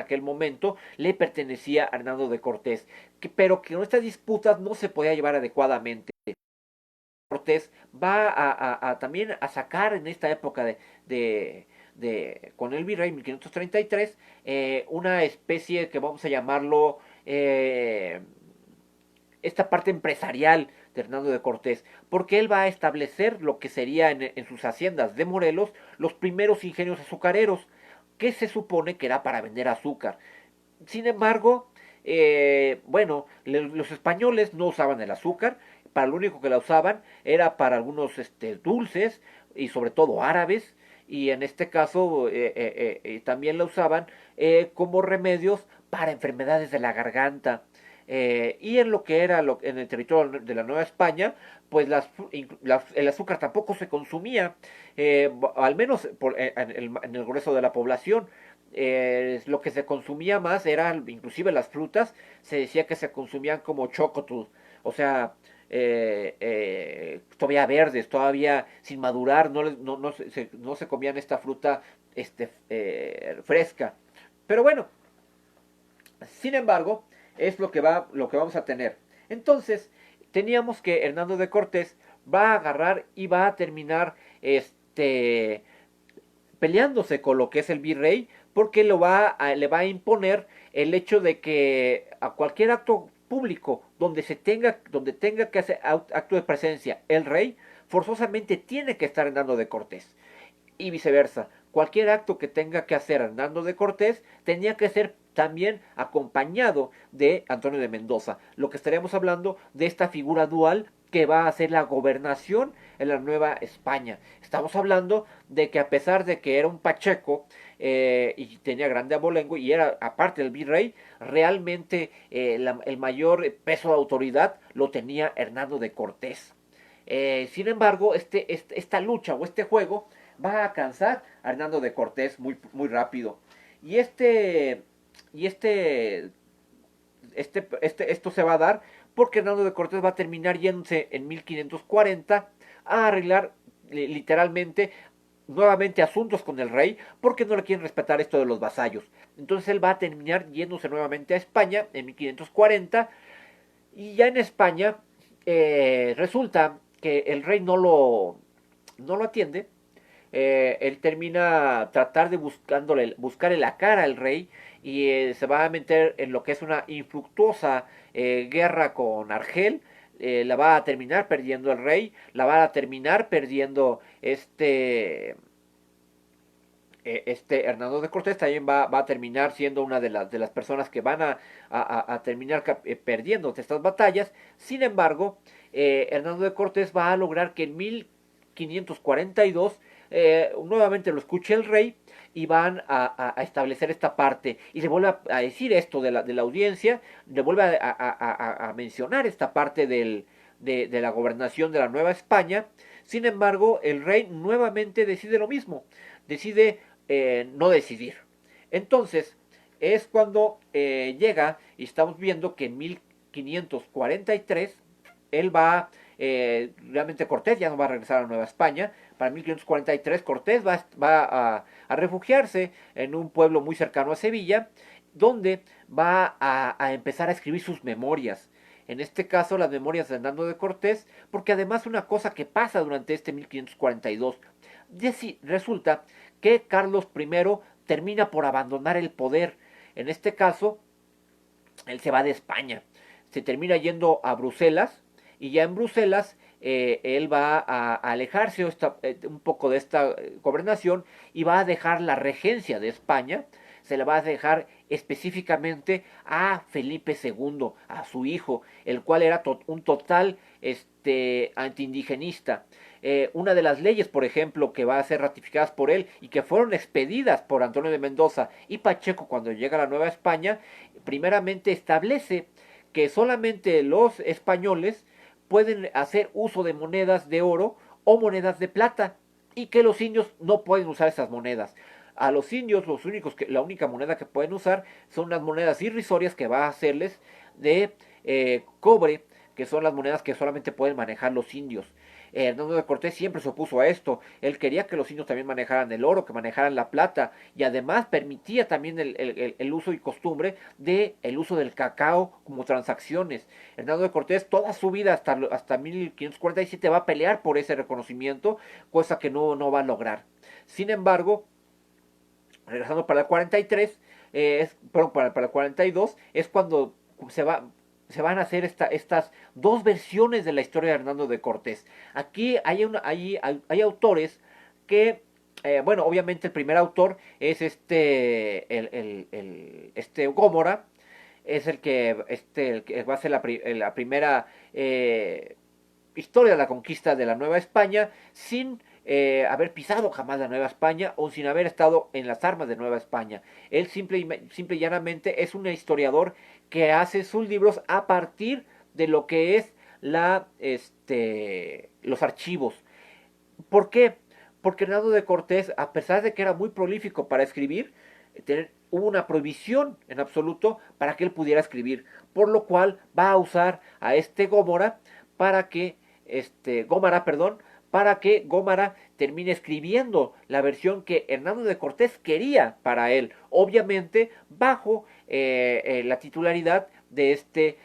aquel momento le pertenecía a Hernando de Cortés, pero que en estas disputas no se podía llevar adecuadamente. Cortés va también a sacar en esta época con el virrey 1533, una especie que vamos a llamarlo, esta parte empresarial de Hernando de Cortés, porque él va a establecer lo que sería en sus haciendas de Morelos los primeros ingenios azucareros, que se supone que era para vender azúcar. Sin embargo, bueno, los españoles no usaban el azúcar, para lo único que la usaban era para algunos dulces, y sobre todo árabes, y en este caso también la usaban como remedios para enfermedades de la garganta. Y en lo que era en el territorio de la Nueva España, pues el azúcar tampoco se consumía, al menos en el grueso de la población. Lo que se consumía más era, inclusive las frutas, se decía que se consumían como chocotl, o sea, todavía verdes, todavía sin madurar, no se comían esta fruta fresca. Pero bueno, sin embargo, es lo que vamos a tener. Entonces, teníamos que Hernando de Cortés va a agarrar y va a terminar peleándose con lo que es el virrey, porque le va a imponer el hecho de que a cualquier acto público donde tenga que hacer acto de presencia el rey, forzosamente tiene que estar Hernando de Cortés, y viceversa. Cualquier acto que tenga que hacer Hernando de Cortés tenía que ser también acompañado de Antonio de Mendoza. Lo que estaríamos hablando de esta figura dual que va a ser la gobernación en la Nueva España. Estamos hablando de que, a pesar de que era un pacheco, y tenía grande abolengo y era aparte del virrey, realmente el mayor peso de autoridad lo tenía Hernando de Cortés. Sin embargo, esta lucha o este juego va a cansar a Hernando de Cortés muy, muy rápido. Y Y esto se va a dar porque Hernando de Cortés va a terminar yéndose en 1540 a arreglar literalmente nuevamente asuntos con el rey porque no le quieren respetar esto de los vasallos. Entonces él va a terminar yéndose nuevamente a España en 1540 y ya en España resulta que el rey no lo atiende. Él termina tratar de buscarle la cara al rey y se va a meter en lo que es una infructuosa guerra con Argel. La va a terminar perdiendo el rey, la va a terminar perdiendo este Hernando de Cortés. También va a terminar siendo una de las personas que van a terminar perdiendo estas batallas. Sin embargo, Hernando de Cortés va a lograr que en 1542 nuevamente lo escuche el rey y van a establecer esta parte y le vuelve a decir esto de la audiencia, le vuelve a mencionar esta parte de la gobernación de la Nueva España. Sin embargo, el rey nuevamente decide lo mismo, decide no decidir. Entonces, es cuando llega y estamos viendo que en 1543 él va, realmente Cortés ya no va a regresar a Nueva España. Para 1543 Cortés va a refugiarse en un pueblo muy cercano a Sevilla, donde va a empezar a escribir sus memorias. En este caso, las memorias de Hernando de Cortés, porque además una cosa que pasa durante este 1542, resulta que Carlos I termina por abandonar el poder. En este caso, él se va de España, se termina yendo a Bruselas y ya en Bruselas él va a alejarse un poco de esta gobernación y va a dejar la regencia de España, se la va a dejar específicamente a Felipe II, a su hijo, el cual era un total antiindigenista. Una de las leyes, por ejemplo, que va a ser ratificadas por él y que fueron expedidas por Antonio de Mendoza y Pacheco cuando llega a la Nueva España, primeramente establece que solamente los españoles pueden hacer uso de monedas de oro o monedas de plata y que los indios no pueden usar esas monedas. A los indios la única moneda que pueden usar son unas monedas irrisorias que va a hacerles de cobre, que son las monedas que solamente pueden manejar los indios. Hernando de Cortés siempre se opuso a esto. Él quería que los indios también manejaran el oro, que manejaran la plata, y además permitía también el uso y costumbre de el uso del cacao como transacciones. Hernando de Cortés toda su vida hasta 1547 va a pelear por ese reconocimiento, cosa que no va a lograr. Sin embargo, regresando para el 43, para el 42, es cuando se van a hacer estas dos versiones de la historia de Hernando de Cortés. Aquí hay autores que, bueno, obviamente el primer autor es Gómora, es el que va a ser la primera historia de la conquista de la Nueva España sin haber pisado jamás la Nueva España o sin haber estado en las armas de Nueva España. Él simple y llanamente es un historiador que hace sus libros a partir de lo que es los archivos. ¿Por qué? Porque Hernando de Cortés, a pesar de que era muy prolífico para escribir, hubo una prohibición en absoluto para que él pudiera escribir, por lo cual va a usar a Gómara para que Gómara termine escribiendo la versión que Hernando de Cortés quería para él, obviamente bajo la titularidad de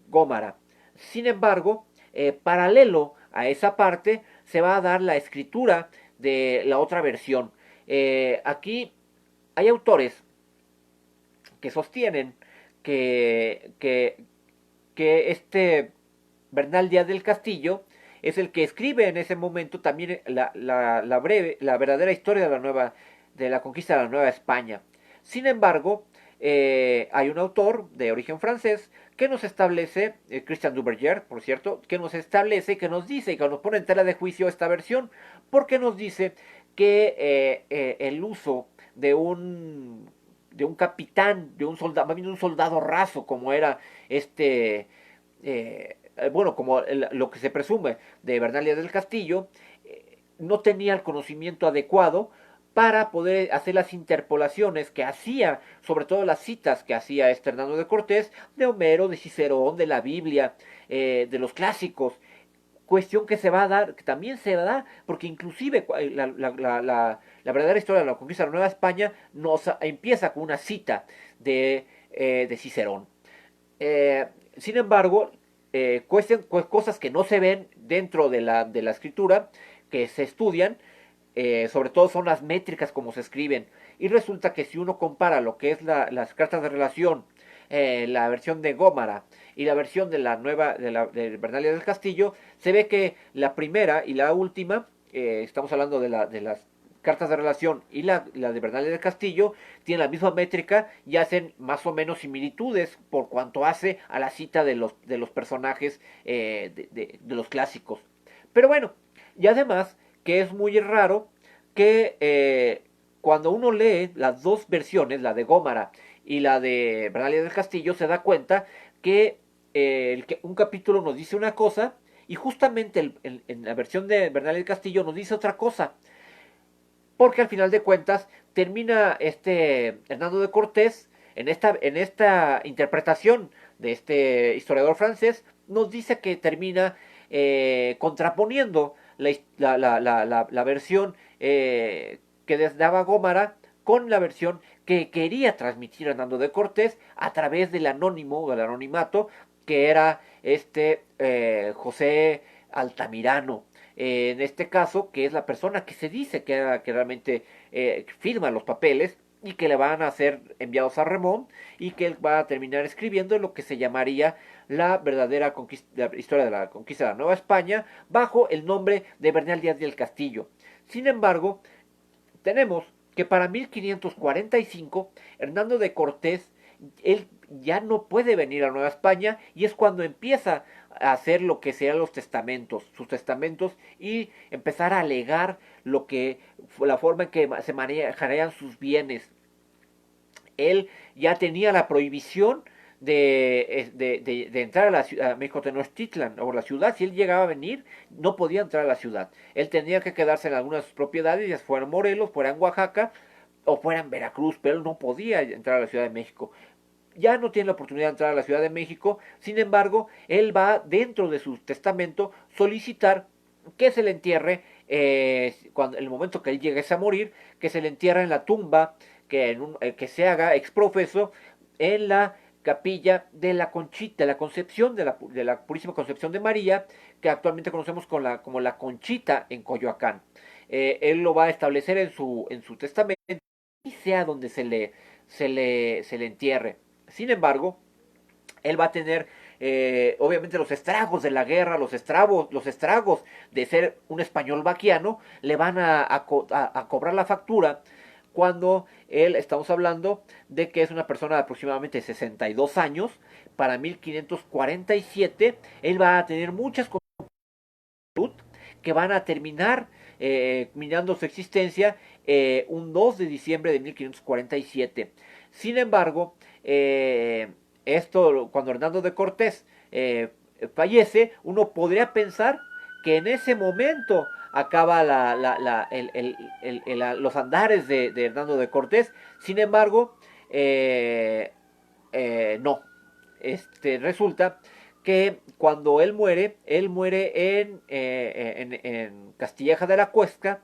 Gómara. Sin embargo, paralelo a esa parte, se va a dar la escritura de la otra versión. Aquí hay autores que sostienen que Bernal Díaz del Castillo es el que escribe en ese momento también la verdadera historia de la conquista de la Nueva España. Sin embargo, hay un autor de origen francés que nos establece, Christian Duverger, por cierto, que nos establece, que nos dice, y que nos pone en tela de juicio esta versión, porque nos dice que el uso de un capitán, de un soldado, más bien de un soldado raso, como era como lo que se presume de Bernal Díaz del Castillo, no tenía el conocimiento adecuado para poder hacer las interpolaciones que hacía, sobre todo las citas que hacía Hernando de Cortés, de Homero, de Cicerón, de la Biblia, de los clásicos. Cuestión que se va a dar, que también se da, porque inclusive la verdadera historia de la conquista de la Nueva España empieza con una cita de Cicerón. Sin embargo, cosas que no se ven dentro de la escritura, que se estudian, sobre todo son las métricas como se escriben. Y resulta que si uno compara lo que es las cartas de relación, la versión de Gómara y la versión de la nueva, de Bernal del Castillo, se ve que la primera y la última, estamos hablando de las cartas de relación y la de Bernal del Castillo, tienen la misma métrica y hacen más o menos similitudes por cuanto hace a la cita de los personajes de los clásicos. Pero bueno, y además que es muy raro que cuando uno lee las dos versiones, la de Gómara y la de Bernalia del Castillo, se da cuenta que, un capítulo nos dice una cosa y justamente en la versión de Bernalia del Castillo nos dice otra cosa. Porque al final de cuentas termina Hernando de Cortés en esta interpretación de este historiador francés, nos dice que termina contraponiendo la versión que daba Gómara con la versión que quería transmitir Hernando de Cortés a través del anónimo, del anonimato, que era José Altamirano. En este caso, que es la persona que se dice que realmente firma los papeles y que le van a ser enviados a Remón y que él va a terminar escribiendo lo que se llamaría la verdadera la historia de la conquista de la Nueva España bajo el nombre de Bernal Díaz del Castillo. Sin embargo, tenemos que para 1545 Hernando de Cortés él ya no puede venir a Nueva España y es cuando empieza a hacer lo que sean sus testamentos y empezar a alegar la forma en que se manejarían sus bienes. Él ya tenía la prohibición de entrar a la ciudad, a México Tenochtitlan, o la ciudad. Si él llegaba a venir, no podía entrar a la ciudad. Él tenía que quedarse en algunas de sus propiedades, ya fuera en Morelos, fuera en Oaxaca o fuera en Veracruz, pero él no podía entrar a la Ciudad de México. Ya no tiene la oportunidad de entrar a la Ciudad de México, sin embargo, él va dentro de su testamento solicitar que se le entierre, en el momento que él llegue a morir, que se le entierre en la tumba, que se haga exprofeso en la capilla de la Conchita, de la Concepción, de la Purísima Concepción de María, que actualmente conocemos como la Conchita en Coyoacán. Él lo va a establecer en su testamento y sea donde se le entierre. Sin embargo, él va a tener obviamente los estragos de la guerra, los estragos de ser un español vaquiano, le van a cobrar la factura cuando estamos hablando de que es una persona de aproximadamente 62 años, para 1547, él va a tener muchas cosas que van a terminar minando su existencia un 2 de diciembre de 1547. Sin embargo, cuando Hernando de Cortés fallece, uno podría pensar que en ese momento acaba los andares de Hernando de Cortés. Sin embargo, no. Resulta que cuando él muere en Castilleja de la Cuesta,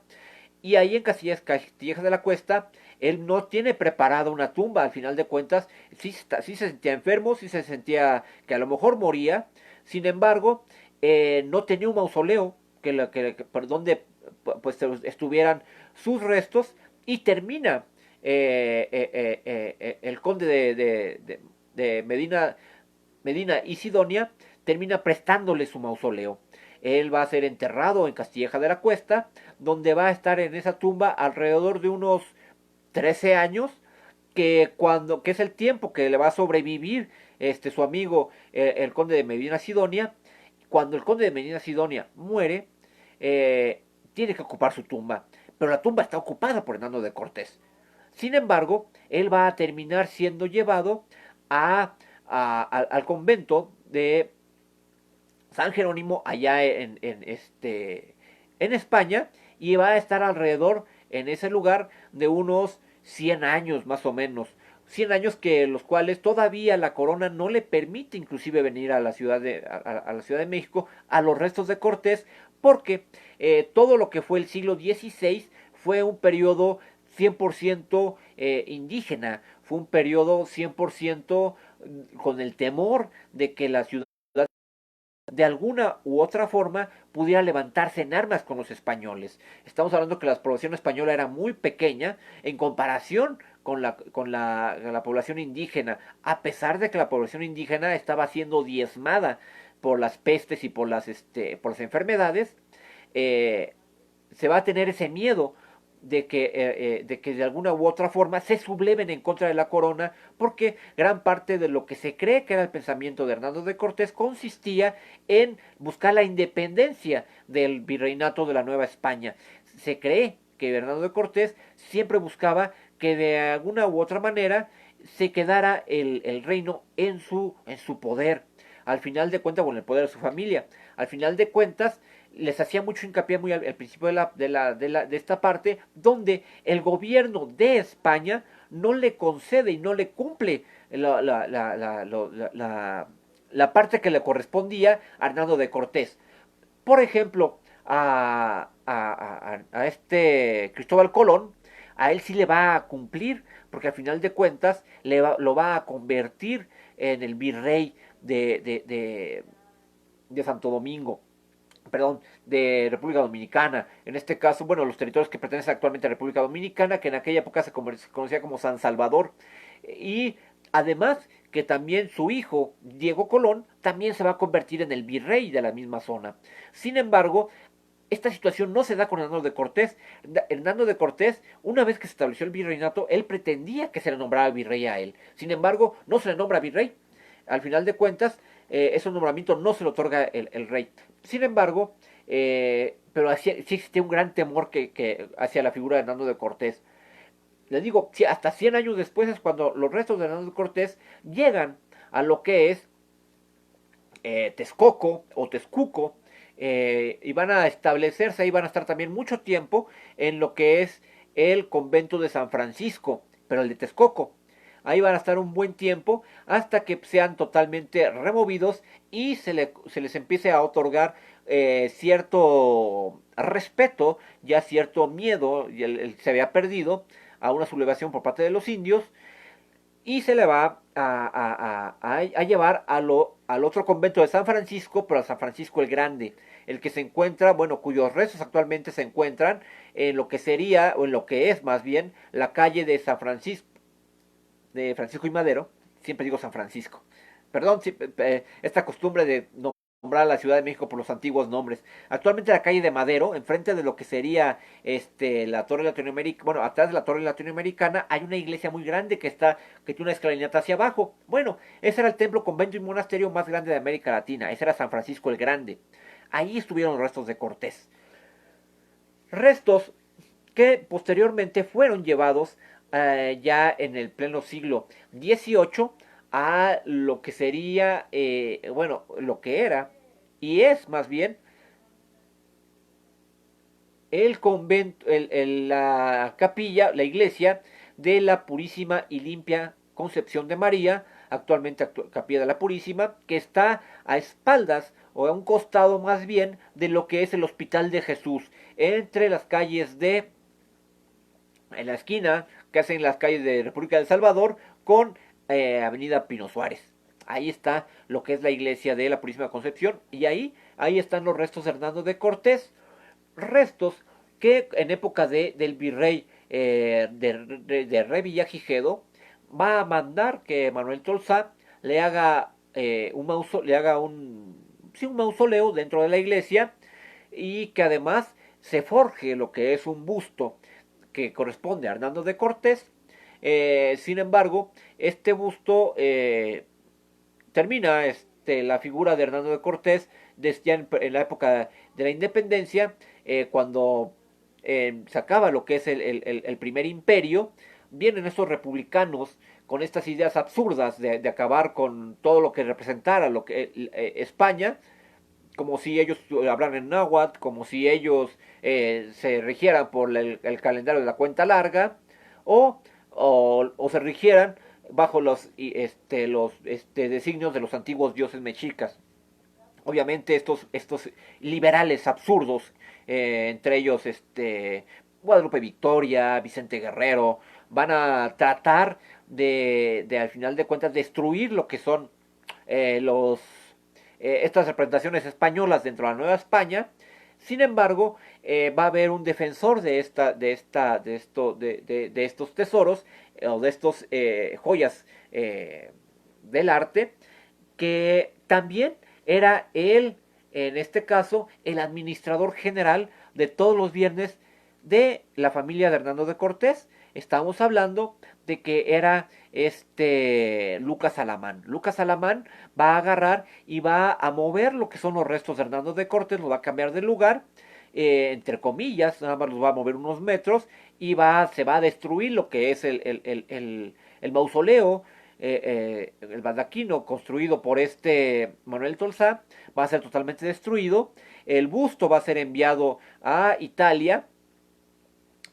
y ahí en Castilleja de la Cuesta, él no tiene preparada una tumba, al final de cuentas, sí se sentía enfermo, sí se sentía que a lo mejor moría, sin embargo, no tenía un mausoleo por donde pues estuvieran sus restos, y termina el conde de Medina y Sidonia termina prestándole su mausoleo. Él va a ser enterrado en Castilleja de la Cuesta, donde va a estar en esa tumba alrededor de unos 13 años, que es el tiempo que le va a sobrevivir su amigo el conde de Medina Sidonia. Cuando el conde de Medina Sidonia muere, tiene que ocupar su tumba, pero la tumba está ocupada por Hernando de Cortés. Sin embargo, él va a terminar siendo llevado al convento de San Jerónimo allá en España, y va a estar alrededor en ese lugar de unos 100 años más o menos. 100 años que los cuales todavía la corona no le permite inclusive venir a la Ciudad a la Ciudad de México, a los restos de Cortés, porque todo lo que fue el siglo XVI fue un periodo 100% indígena, fue un periodo 100% con el temor de que la ciudad de alguna u otra forma pudiera levantarse en armas con los españoles. Estamos hablando que la población española era muy pequeña en comparación con la población indígena, a pesar de que la población indígena estaba siendo diezmada por las pestes y por las enfermedades. Se va a tener ese miedo de que de alguna u otra forma se subleven en contra de la corona, porque gran parte de lo que se cree que era el pensamiento de Hernando de Cortés consistía en buscar la independencia del virreinato de la Nueva España. Se cree que Hernando de Cortés siempre buscaba que de alguna u otra manera se quedara el reino en su poder. Al final de cuentas, bueno, el poder de su familia. Al final de cuentas, les hacía mucho hincapié muy al principio de esta parte, donde el gobierno de España no le concede y no le cumple la parte que le correspondía a Hernando de Cortés. Por ejemplo, a este Cristóbal Colón, a él sí le va a cumplir, porque al final de cuentas lo va a convertir en el virrey de Santo Domingo, perdón, de República Dominicana. En este caso, bueno, los territorios que pertenecen actualmente a República Dominicana, que en aquella época se conocía como San Salvador. Y además que también su hijo, Diego Colón, también se va a convertir en el virrey de la misma zona. Sin embargo, esta situación no se da con Hernando de Cortés. Hernando de Cortés, una vez que se estableció el virreinato, él pretendía que se le nombrara virrey a él. Sin embargo, no se le nombra virrey. Al final de cuentas, ese nombramiento no se lo otorga el rey. Sin embargo, pero sí existía un gran temor hacia la figura de Hernando de Cortés. Les digo, hasta 100 años después es cuando los restos de Hernando de Cortés llegan a lo que es Texcoco o Texcuco, y van a establecerse, ahí van a estar también mucho tiempo en lo que es el convento de San Francisco, pero el de Texcoco. Ahí van a estar un buen tiempo hasta que sean totalmente removidos y se les empiece a otorgar cierto respeto, ya cierto miedo, se había perdido a una sublevación por parte de los indios, y se le va a llevar al otro convento de San Francisco, pero a San Francisco el Grande, el que se encuentra, bueno, cuyos restos actualmente se encuentran en lo que sería, o en lo que es más bien, la calle de San Francisco, de Francisco y Madero. Siempre digo San Francisco. Perdón, esta costumbre de nombrar a la Ciudad de México por los antiguos nombres. Actualmente la calle de Madero, enfrente de lo que sería la Torre Latinoamericana, bueno, atrás de la Torre Latinoamericana hay una iglesia muy grande que tiene una escalinata hacia abajo. Bueno, ese era el templo, convento y monasterio más grande de América Latina. Ese era San Francisco el Grande. Ahí estuvieron los restos de Cortés. Restos que posteriormente fueron llevados ya en el pleno siglo XVIII a lo que sería, bueno, lo que era y es más bien el convento, la capilla, la iglesia de la Purísima y Limpia Concepción de María, actualmente Capilla de la Purísima, que está a espaldas o a un costado más bien de lo que es el Hospital de Jesús, entre las calles en la esquina que hacen las calles de República del Salvador con Avenida Pino Suárez. Ahí está lo que es la iglesia de la Purísima Concepción, y ahí están los restos de Hernando de Cortés, restos que en época del virrey de Revillagigedo va a mandar que Manuel Tolsá le haga un mausoleo dentro de la iglesia, y que además se forje lo que es un busto que corresponde a Hernando de Cortés. Sin embargo, este busto termina la figura de Hernando de Cortés desde ya en la época de la independencia, cuando se acaba lo que es el primer imperio. Vienen estos republicanos con estas ideas absurdas de acabar con todo lo que representara lo que España, como si ellos hablaran en náhuatl, como si ellos se rigieran por el calendario de la cuenta larga, o, o se rigieran bajo los designios de los antiguos dioses mexicas. Obviamente estos liberales absurdos, entre ellos Guadalupe Victoria, Vicente Guerrero, van a tratar de al final de cuentas destruir lo que son estas representaciones españolas dentro de la Nueva España. Sin embargo, va a haber un defensor de estos tesoros o de estos joyas del arte, que también era él, en este caso, el administrador general de todos los bienes de la familia de Hernando de Cortés. Estamos hablando de que era Lucas Alamán. Lucas Alamán va a agarrar y va a mover lo que son los restos de Hernando de Cortés, lo va a cambiar de lugar, entre comillas, nada más los va a mover unos metros y se va a destruir lo que es el mausoleo, el baldaquino construido por Manuel Tolsá va a ser totalmente destruido. El busto va a ser enviado a Italia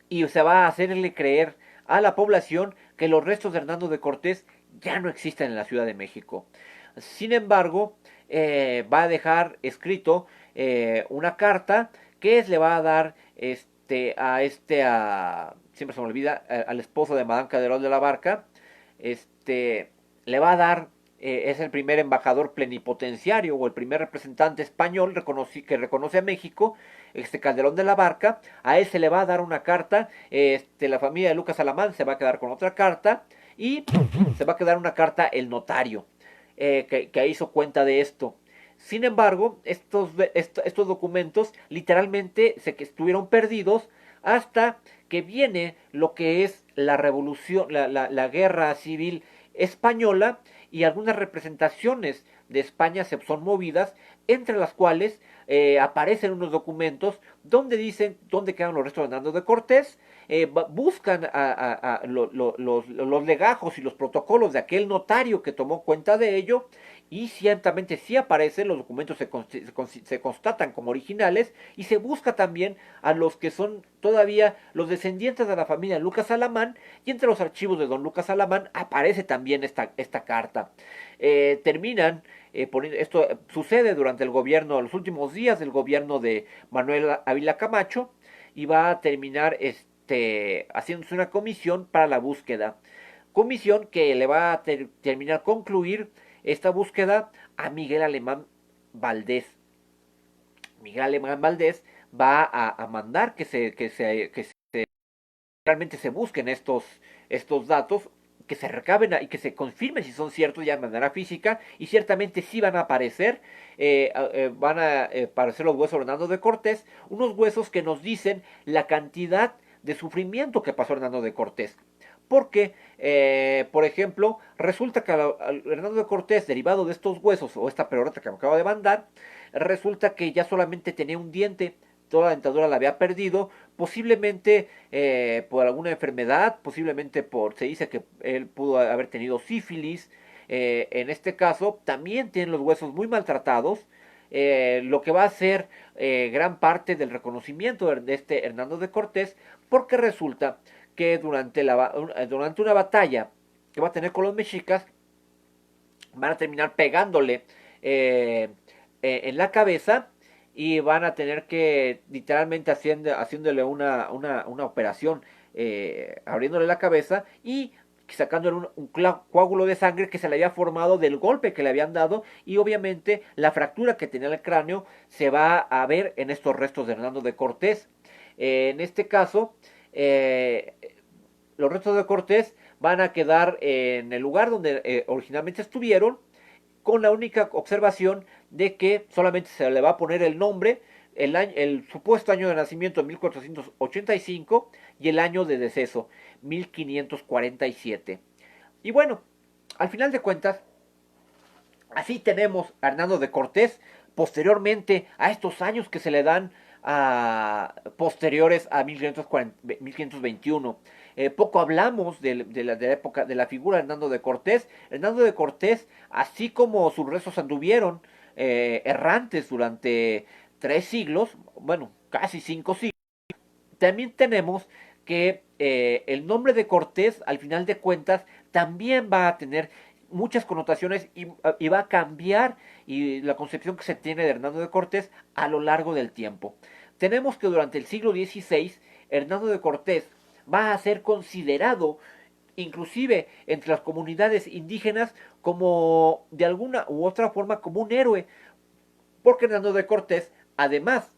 y se va a hacerle creer a la población que los restos de Hernando de Cortés ya no existen en la Ciudad de México. Sin embargo, va a dejar escrito una carta que le va a dar siempre se me olvida, al esposo de Madame Calderón de la Barca, le va a dar, es el primer embajador plenipotenciario o el primer representante español que reconoce a México, Calderón de la Barca. A él se le va a dar una carta, la familia de Lucas Alamán se va a quedar con otra carta y se va a quedar una carta el notario, que hizo cuenta de esto. Sin embargo, estos documentos literalmente estuvieron perdidos hasta que viene lo que es la revolución, la guerra civil española, y algunas representaciones de España se son movidas, entre las cuales aparecen unos documentos donde dicen dónde quedan los restos de Hernando de Cortés. Buscan los legajos y los protocolos de aquel notario que tomó cuenta de ello, y ciertamente sí aparecen, los documentos se constatan como originales, y se busca también a los que son todavía los descendientes de la familia Lucas Alamán, y entre los archivos de don Lucas Alamán aparece también esta carta. Esto sucede durante el gobierno, los últimos días del gobierno de Manuel Ávila Camacho, y va a terminar haciéndose una comisión para la búsqueda. Comisión que le va a terminar concluir esta búsqueda a Miguel Alemán Valdés. Miguel Alemán Valdés va a mandar que realmente se busquen estos datos, que se recaben y que se confirmen si son ciertos ya de manera física, y ciertamente sí van a aparecer. Van a aparecer los huesos de Hernando de Cortés, unos huesos que nos dicen la cantidad de sufrimiento que pasó Hernando de Cortés. Porque, por ejemplo, resulta que Hernando de Cortés, derivado de estos huesos, o esta perorata que me acabo de mandar, resulta que ya solamente tenía un diente, toda la dentadura la había perdido, posiblemente por alguna enfermedad, posiblemente se dice que él pudo haber tenido sífilis. En este caso, también tiene los huesos muy maltratados, lo que va a ser gran parte del reconocimiento de Hernando de Cortés, porque resulta que durante una batalla que va a tener con los mexicas, van a terminar pegándole en la cabeza, y van a tener que literalmente haciéndole una operación, abriéndole la cabeza y sacándole un coágulo de sangre que se le había formado del golpe que le habían dado, y obviamente la fractura que tenía en el cráneo se va a ver en estos restos de Hernando de Cortés. En este caso, los restos de Cortés van a quedar en el lugar donde originalmente estuvieron, con la única observación de que solamente se le va a poner el nombre, el supuesto año de nacimiento 1485 y el año de deceso 1547. Y bueno, al final de cuentas, así tenemos a Hernando de Cortés, posteriormente a estos años que se le dan posteriores a 1521. Poco hablamos de la época de la figura de Hernando de Cortés. Hernando de Cortés, así como sus restos anduvieron errantes durante 3 siglos, bueno, casi 5 siglos. También tenemos que el nombre de Cortés, al final de cuentas, también va a tener muchas connotaciones y va a cambiar y la concepción que se tiene de Hernando de Cortés a lo largo del tiempo. Tenemos que durante el siglo XVI, Hernando de Cortés va a ser considerado inclusive entre las comunidades indígenas como de alguna u otra forma como un héroe, porque Hernando de Cortés, además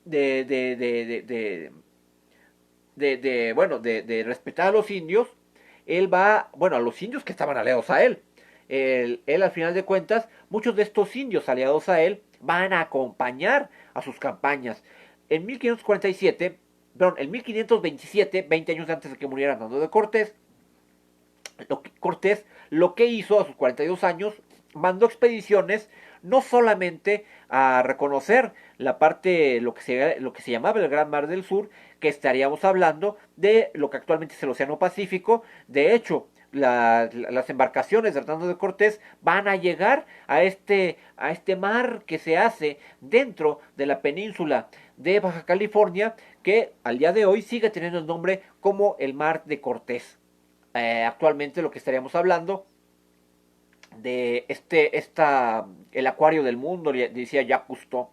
de, de, de, de, de bueno, de respetar a los indios, él va, bueno, a los indios que estaban aliados a él. Él al final de cuentas, muchos de estos indios aliados a él van a acompañar a sus campañas. En 1547, perdón, en 1527, 20 años antes de que muriera Hernando de Cortés, Cortés lo que hizo a sus 42 años, mandó expediciones no solamente a reconocer la parte, lo que se llamaba el Gran Mar del Sur, que estaríamos hablando de lo que actualmente es el Océano Pacífico. De hecho, las embarcaciones de Hernando de Cortés van a llegar a este mar que se hace dentro de la península de Baja California, que al día de hoy sigue teniendo el nombre como el Mar de Cortés. Actualmente lo que estaríamos hablando de el acuario del mundo, decía Jacques Cousteau.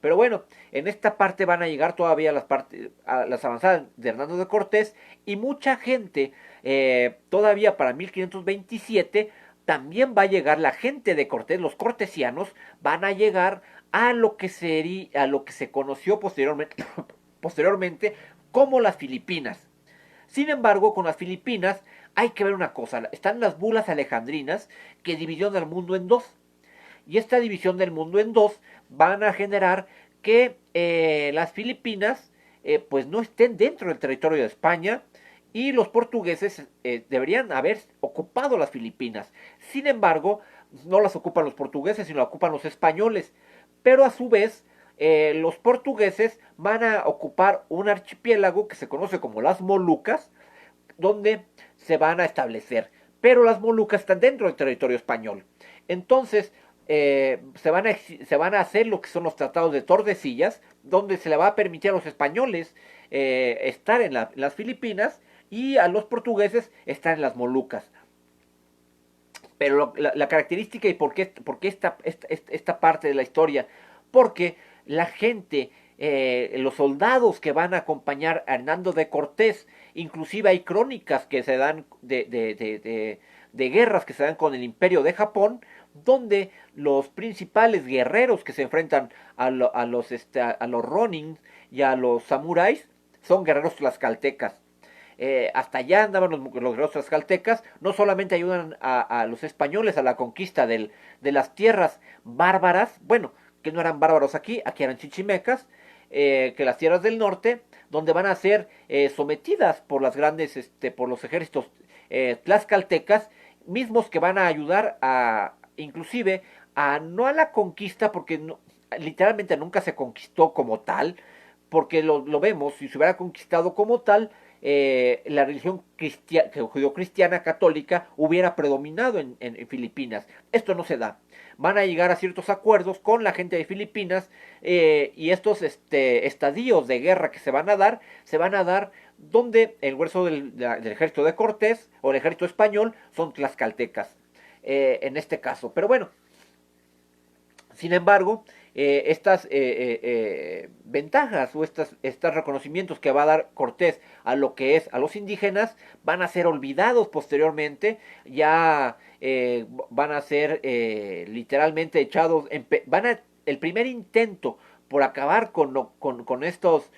Pero bueno, en esta parte van a llegar todavía las avanzadas de Hernando de Cortés, y mucha gente todavía para 1527 también va a llegar la gente de Cortés, los cortesianos van a llegar a lo que se conoció posteriormente como las Filipinas. Sin embargo, con las Filipinas hay que ver una cosa. Están las bulas alejandrinas que dividieron el mundo en dos. Y esta división del mundo en dos van a generar que las Filipinas pues no estén dentro del territorio de España, y los portugueses deberían haber ocupado las Filipinas. Sin embargo, no las ocupan los portugueses, sino las ocupan los españoles. Pero a su vez, los portugueses van a ocupar un archipiélago que se conoce como las Molucas, donde se van a establecer. Pero las Molucas están dentro del territorio español. Entonces, se van a hacer lo que son los tratados de Tordesillas, donde se le va a permitir a los españoles estar en las Filipinas, y a los portugueses estar en las Molucas. Pero la característica y por qué esta parte de la historia, porque la gente, los soldados que van a acompañar a Hernando de Cortés, inclusive hay crónicas que se dan de guerras que se dan con el Imperio de Japón, donde los principales guerreros que se enfrentan a los Ronin y a los samuráis son guerreros tlaxcaltecas. Hasta allá andaban los guerreros tlaxcaltecas. No solamente ayudan a los españoles a la conquista de las tierras bárbaras, bueno, que no eran bárbaros aquí eran chichimecas, que las tierras del norte, donde van a ser sometidas por por los ejércitos tlaxcaltecas, mismos que van a ayudar inclusive no a la conquista, porque literalmente nunca se conquistó como tal, porque lo vemos, si se hubiera conquistado como tal, la religión judio-cristiana católica hubiera predominado en Filipinas. Esto no se da. Van a llegar a ciertos acuerdos con la gente de Filipinas, y estos estadios de guerra que se van a dar donde el grueso del ejército de Cortés o el ejército español son tlaxcaltecas, en este caso. Pero bueno, sin embargo, estas ventajas o estos reconocimientos que va a dar Cortés a lo que es a los indígenas van a ser olvidados posteriormente. Ya van a ser literalmente echados, el primer intento por acabar con estos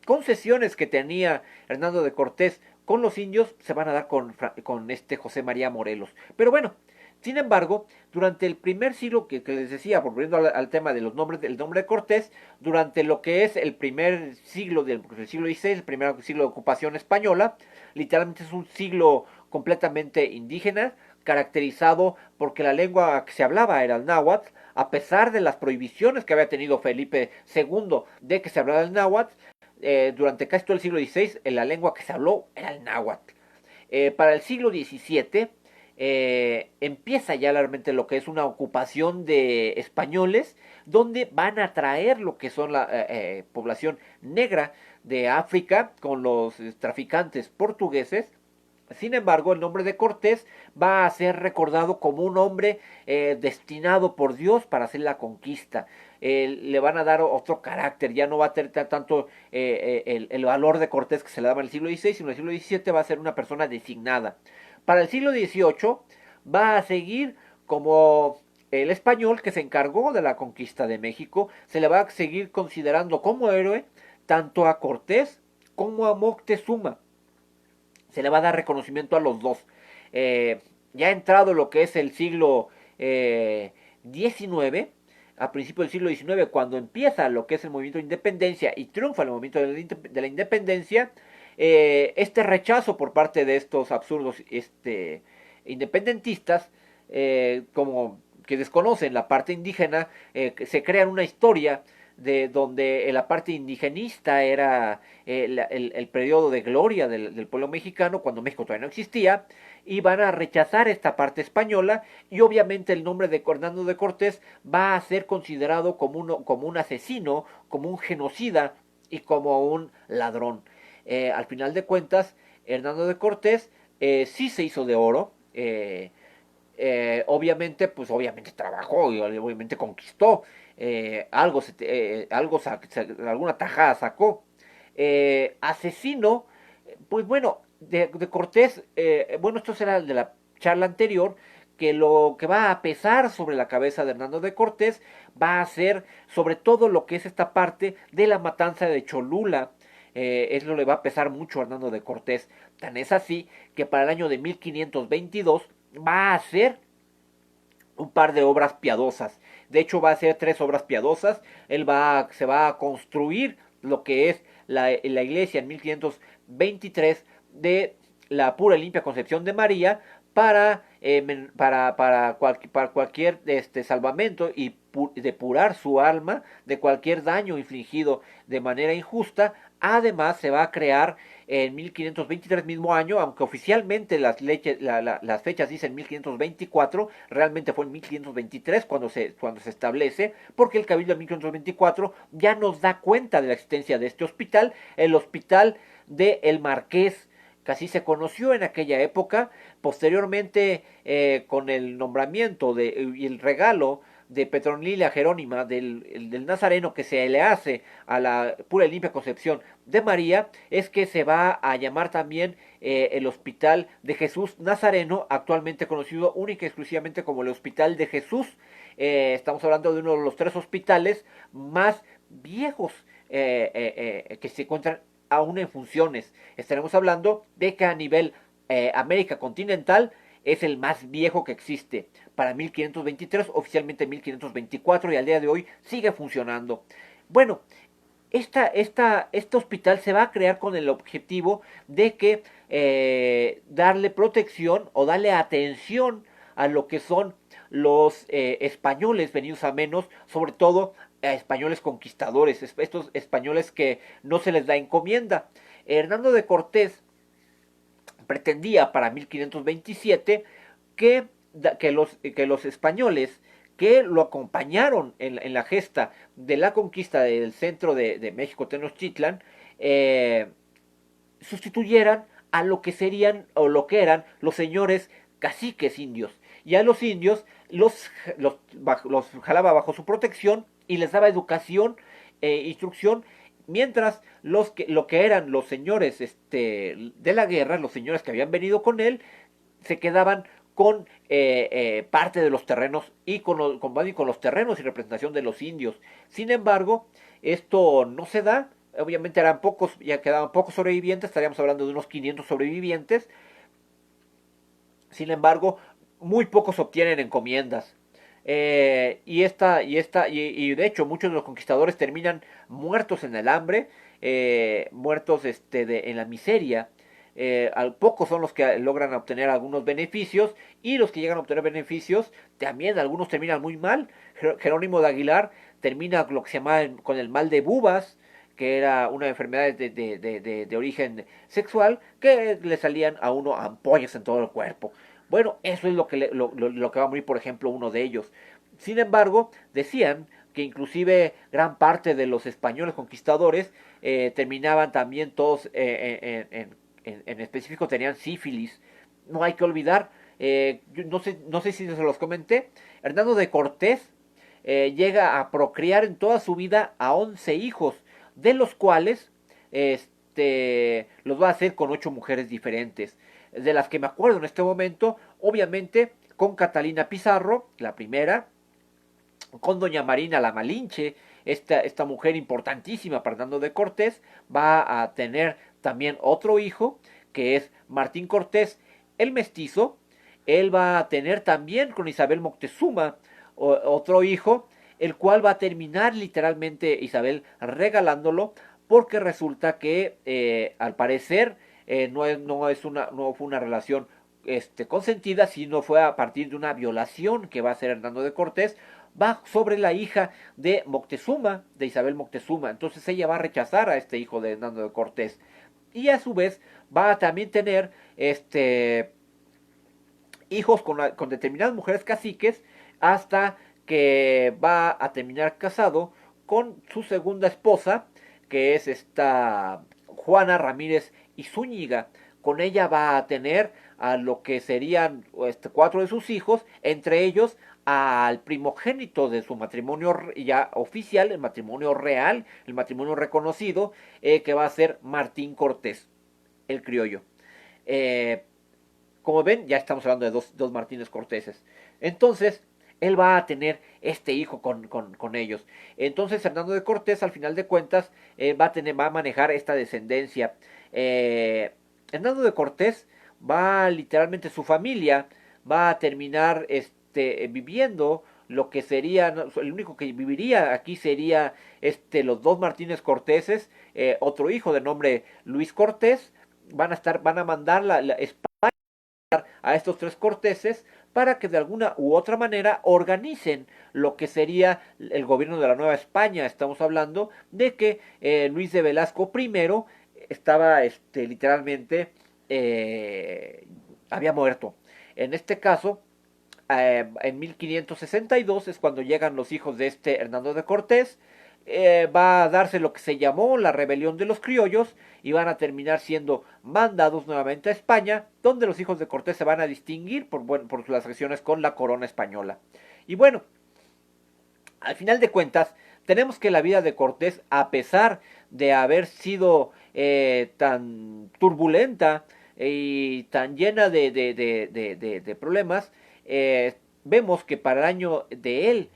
concesiones que tenía Hernando de Cortés con los indios se van a dar con José María Morelos. Pero bueno, sin embargo, durante el primer siglo que les decía, volviendo al tema de los nombres, del nombre de Cortés, durante lo que es el primer siglo del siglo XVI, el primer siglo de ocupación española, literalmente es un siglo completamente indígena, caracterizado porque la lengua que se hablaba era el náhuatl, a pesar de las prohibiciones que había tenido Felipe II de que se hablara el náhuatl. Durante casi todo el siglo XVI, la lengua que se habló era el náhuatl. Para el siglo XVII, empieza ya realmente lo que es una ocupación de españoles, donde van a traer lo que son la población negra de África con los traficantes portugueses. Sin embargo, el nombre de Cortés va a ser recordado como un hombre destinado por Dios para hacer la conquista. Le van a dar otro carácter, ya no va a tener tanto el valor de Cortés que se le daba en el siglo XVI, sino en el siglo XVII va a ser una persona designada. Para el siglo XVIII va a seguir como el español que se encargó de la conquista de México, se le va a seguir considerando como héroe tanto a Cortés como a Moctezuma. Se le va a dar reconocimiento a los dos. Ya ha entrado lo que es el siglo XIX, a principios del siglo XIX, cuando empieza lo que es el movimiento de independencia y triunfa el movimiento de la independencia, este rechazo por parte de estos absurdos independentistas, como que desconocen la parte indígena, se crean una historia de donde la parte indigenista era el periodo de gloria del pueblo mexicano cuando México todavía no existía, y van a rechazar esta parte española, y obviamente el nombre de Hernando de Cortés va a ser considerado como un asesino, como un genocida y como un ladrón. Al final de cuentas, Hernando de Cortés sí se hizo de oro. Obviamente, pues obviamente trabajó y obviamente conquistó. Alguna tajada sacó. Asesino, pues bueno, de Cortés, bueno, esto será el de la charla anterior, que lo que va a pesar sobre la cabeza de Hernando de Cortés va a ser sobre todo lo que es esta parte de la matanza de Cholula. Eso le va a pesar mucho a Hernando de Cortés. Tan es así que para el año de 1522 va a hacer un par de obras piadosas. De hecho, va a hacer 3 obras piadosas. Se va a construir lo que es la iglesia en 1523 de la pura y limpia Concepción de María para cualquier salvamento y depurar su alma de cualquier daño infligido de manera injusta. Además, se va a crear en 1523 mismo año, aunque oficialmente las fechas dicen 1524, realmente fue en 1523 cuando se establece, porque el Cabildo de 1524 ya nos da cuenta de la existencia de este hospital, el Hospital de El Marqués, que así se conoció en aquella época. Posteriormente, con el nombramiento y el regalo de Petronilia Jerónima del Nazareno que se le hace a la pura y limpia Concepción de María, es que se va a llamar también el Hospital de Jesús Nazareno, actualmente conocido única y exclusivamente como el Hospital de Jesús. Estamos hablando de uno de los 3 hospitales más viejos que se encuentran aún en funciones. Estaremos hablando de que a nivel América continental es el más viejo que existe. Para 1523, oficialmente 1524, y al día de hoy sigue funcionando. Bueno, este hospital se va a crear con el objetivo de que darle protección o darle atención a lo que son los españoles venidos a menos, sobre todo a españoles conquistadores, estos españoles que no se les da encomienda. Hernando de Cortés pretendía para 1527 que los españoles que lo acompañaron en la gesta de la conquista del centro de México, Tenochtitlan, sustituyeran a lo que serían o lo que eran los señores caciques indios. Y a los indios los jalaba bajo su protección y les daba educación instrucción, mientras lo que eran los señores de la guerra, los señores que habían venido con él, se quedaban con parte de los terrenos y con los terrenos y representación de los indios. Sin embargo, esto no se da. Obviamente eran pocos, ya quedaban pocos sobrevivientes, estaríamos hablando de unos 500 sobrevivientes. Sin embargo, muy pocos obtienen encomiendas. Y de hecho muchos de los conquistadores terminan muertos en el hambre, muertos en la miseria. Pocos son los que logran obtener algunos beneficios, y los que llegan a obtener beneficios también algunos terminan muy mal. Jerónimo de Aguilar termina lo que se llama con el mal de Bubas, que era una enfermedad de origen sexual, que le salían a uno ampollas en todo el cuerpo. Bueno, eso es lo que va a morir, por ejemplo, uno de ellos. Sin embargo, decían que inclusive gran parte de los españoles conquistadores terminaban también todos, en específico tenían sífilis. No hay que olvidar, no sé si se los comenté, Hernando de Cortés llega a procrear en toda su vida a 11 hijos, de los cuales los va a hacer con 8 mujeres diferentes. De las que me acuerdo en este momento, obviamente con Catalina Pizarro, la primera, con doña Marina la Malinche, esta mujer importantísima para Hernando de Cortés, va a tener también otro hijo, que es Martín Cortés el Mestizo. Él va a tener también con Isabel Moctezuma otro hijo, el cual va a terminar literalmente Isabel regalándolo, porque resulta que al parecer no fue una relación consentida, sino fue a partir de una violación que va a hacer Hernando de Cortés, va sobre la hija de Moctezuma, de Isabel Moctezuma. Entonces ella va a rechazar a este hijo de Hernando de Cortés. Y a su vez va a también tener hijos con determinadas mujeres caciques, hasta que va a terminar casado con su segunda esposa, que es esta Juana Ramírez y Zúñiga. Con ella va a tener a lo que serían 4 de sus hijos, entre ellos al primogénito de su matrimonio ya oficial, el matrimonio real, el matrimonio reconocido, que va a ser Martín Cortés, el criollo. Como ven, ya estamos hablando de dos Martínez Cortéses. Entonces, él va a tener este hijo con ellos. Entonces, Hernando de Cortés, al final de cuentas, va a manejar esta descendencia. Hernando de Cortés va, literalmente, su familia va a terminar viviendo lo que sería, el único que viviría aquí sería los 2 Martínez Cortéses, otro hijo de nombre Luis Cortés. Van a mandar a estos 3 corteses para que de alguna u otra manera organicen lo que sería el gobierno de la Nueva España. Estamos hablando de que Luis de Velasco I estaba literalmente había muerto. En este caso, en 1562 es cuando llegan los hijos de Hernando de Cortés. Va a darse lo que se llamó la rebelión de los criollos y van a terminar siendo mandados nuevamente a España, donde los hijos de Cortés se van a distinguir por las acciones con la corona española. Y bueno, al final de cuentas, tenemos que la vida de Cortés, a pesar de haber sido tan turbulenta y tan llena de problemas, vemos que para el año de él,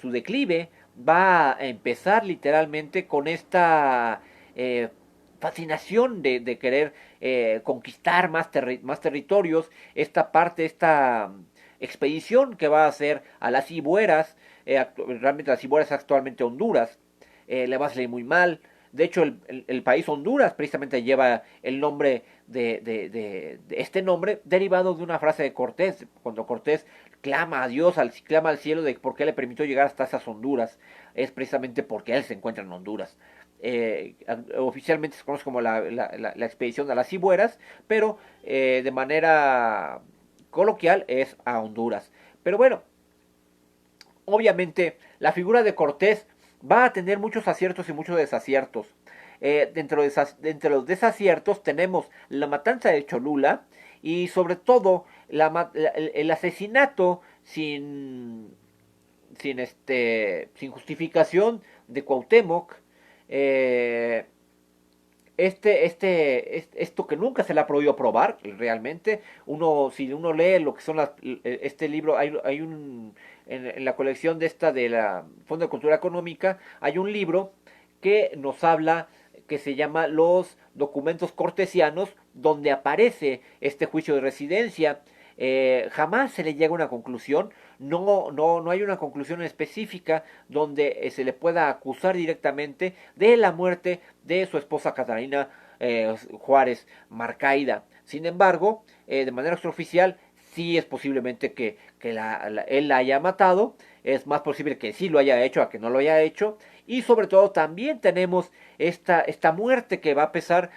su declive, va a empezar literalmente con esta fascinación de querer conquistar más territorios, esta expedición que va a hacer a las Cibueras. Realmente las Cibueras es actualmente Honduras. Le va a salir muy mal. De hecho, el país Honduras precisamente lleva el nombre de este nombre derivado de una frase de Cortés, cuando Cortés clama a Dios, clama al cielo de por qué le permitió llegar hasta esas Honduras. Es precisamente porque él se encuentra en Honduras. Oficialmente se conoce como la expedición a las Cibueras, pero de manera coloquial es a Honduras. Pero bueno, obviamente la figura de Cortés va a tener muchos aciertos y muchos desaciertos. Entre los desaciertos tenemos la matanza de Cholula y sobre todo el asesinato sin justificación de Cuauhtémoc. Esto que nunca se le ha podido probar realmente. Si uno lee lo que son este libro, hay en la colección de la Fondo de Cultura Económica, hay un libro que nos habla, que se llama Los documentos cortesianos, donde aparece este juicio de residencia. Jamás se le llega a una conclusión. No hay una conclusión específica donde se le pueda acusar directamente de la muerte de su esposa Catalina Juárez Marcaida. Sin embargo, de manera extraoficial, sí es posiblemente que él la haya matado. Es más posible que sí lo haya hecho a que no lo haya hecho. Y sobre todo también tenemos esta muerte que va a pesar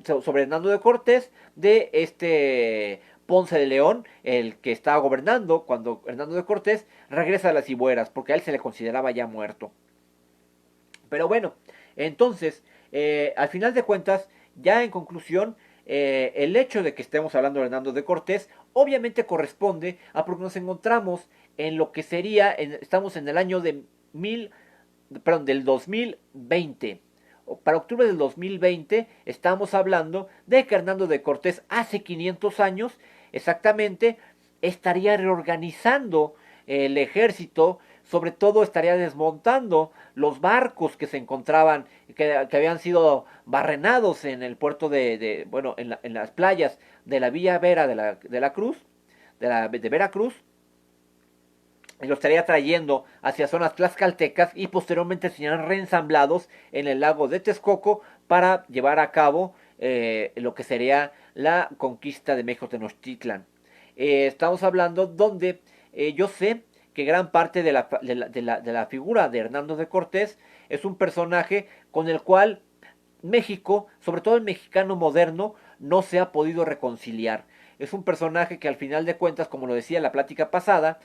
sobre Hernando de Cortés de Ponce de León, el que estaba gobernando cuando Hernando de Cortés regresa a las Cibueras, porque a él se le consideraba ya muerto. Pero bueno, entonces, al final de cuentas, ya en conclusión, el hecho de que estemos hablando de Hernando de Cortés, obviamente corresponde a porque nos encontramos en lo que sería, estamos en el año del 2020. Para octubre del 2020 estamos hablando de que Hernando de Cortés hace 500 años exactamente estaría reorganizando el ejército, sobre todo estaría desmontando los barcos que se encontraban, que habían sido barrenados en el puerto bueno, en las playas de la Villa Vera de la Cruz, de Veracruz, y los estaría trayendo hacia zonas tlaxcaltecas y posteriormente serían reensamblados en el lago de Texcoco para llevar a cabo lo que sería la conquista de México Tenochtitlan. Estamos hablando donde yo sé que gran parte de la figura de Hernando de Cortés es un personaje con el cual México, sobre todo el mexicano moderno, no se ha podido reconciliar. Es un personaje que al final de cuentas, como lo decía en la plática pasada,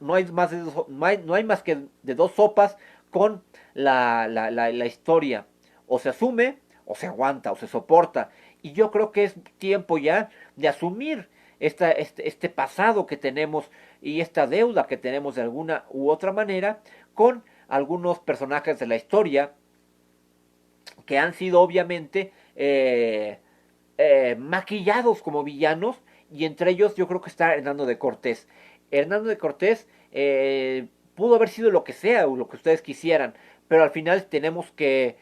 no hay más, no hay más que de dos sopas con la historia. O se asume, o se aguanta, o se soporta. Y yo creo que es tiempo ya de asumir este pasado que tenemos y esta deuda que tenemos de alguna u otra manera con algunos personajes de la historia que han sido obviamente maquillados como villanos, y entre ellos yo creo que está Hernando de Cortés. Hernando de Cortés pudo haber sido lo que sea o lo que ustedes quisieran, pero al final tenemos que,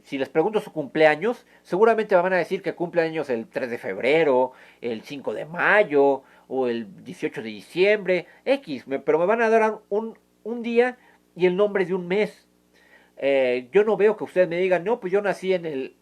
si les pregunto su cumpleaños, seguramente van a decir que cumple años el 3 de febrero, el 5 de mayo o el 18 de diciembre, pero me van a dar un día y el nombre de un mes. Yo no veo que ustedes me digan, no, pues yo nací en el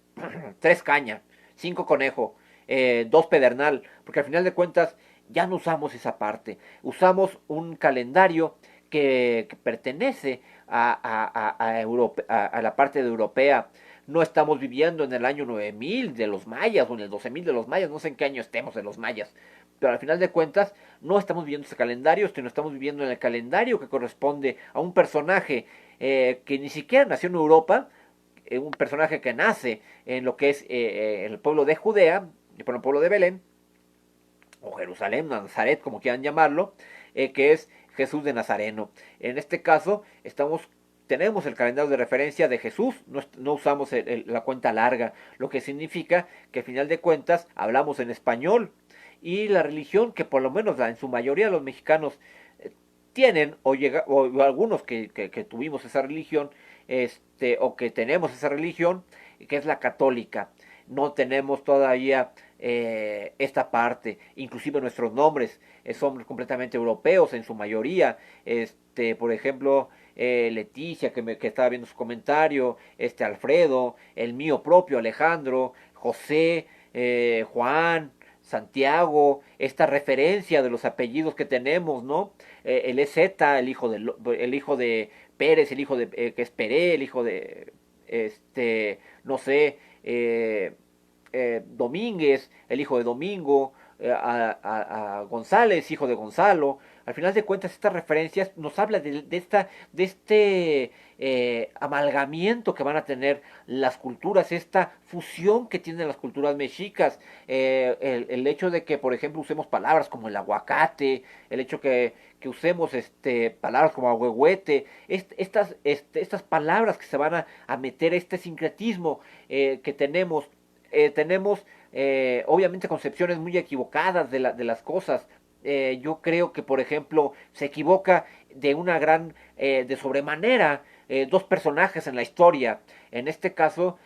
3 caña, 5 conejo, 2 pedernal, porque al final de cuentas ya no usamos esa parte. Usamos un calendario que pertenece a la parte de europea. No estamos viviendo en el año 9000 de los mayas o en el 12000 de los mayas, no sé en qué año estemos de los mayas. Pero al final de cuentas no estamos viviendo ese calendario, sino estamos viviendo en el calendario que corresponde a un personaje que ni siquiera nació en Europa, un personaje que nace en lo que es el pueblo de Judea, por el pueblo de Belén, o Jerusalén, Nazaret, como quieran llamarlo, que es Jesús de Nazareno. En este caso, tenemos el calendario de referencia de Jesús, no usamos la cuenta larga, lo que significa que al final de cuentas hablamos en español, y la religión que por lo menos en su mayoría los mexicanos tienen, o algunos que tuvimos esa religión, o que tenemos esa religión, que es la católica. No tenemos todavía esta parte, inclusive nuestros nombres son completamente europeos en su mayoría. Por ejemplo, Leticia, que estaba viendo su comentario, Alfredo, el mío propio, Alejandro, José, Juan, Santiago, esta referencia de los apellidos que tenemos, ¿no? El EZ, el hijo de Pérez, el hijo de que es Peré, el hijo de no sé, Domínguez, el hijo de Domingo, a González, hijo de Gonzalo. Al final de cuentas, estas referencias nos hablan de este amalgamiento que van a tener las culturas, esta fusión que tienen las culturas mexicas, el hecho de que, por ejemplo, usemos palabras como el aguacate, el hecho que usemos palabras como ahuehuete, estas palabras que se van a meter, este sincretismo que tenemos obviamente concepciones muy equivocadas de las cosas. Yo creo que, por ejemplo, se equivoca de sobremanera dos personajes en la historia. En este caso,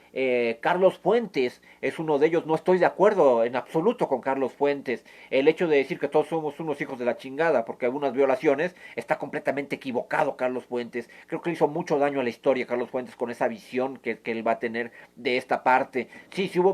Carlos Fuentes es uno de ellos. No estoy de acuerdo en absoluto con Carlos Fuentes. El hecho de decir que todos somos unos hijos de la chingada porque algunas violaciones, está completamente equivocado Carlos Fuentes. Creo que le hizo mucho daño a la historia Carlos Fuentes con esa visión que él va a tener de esta parte. Sí, sí hubo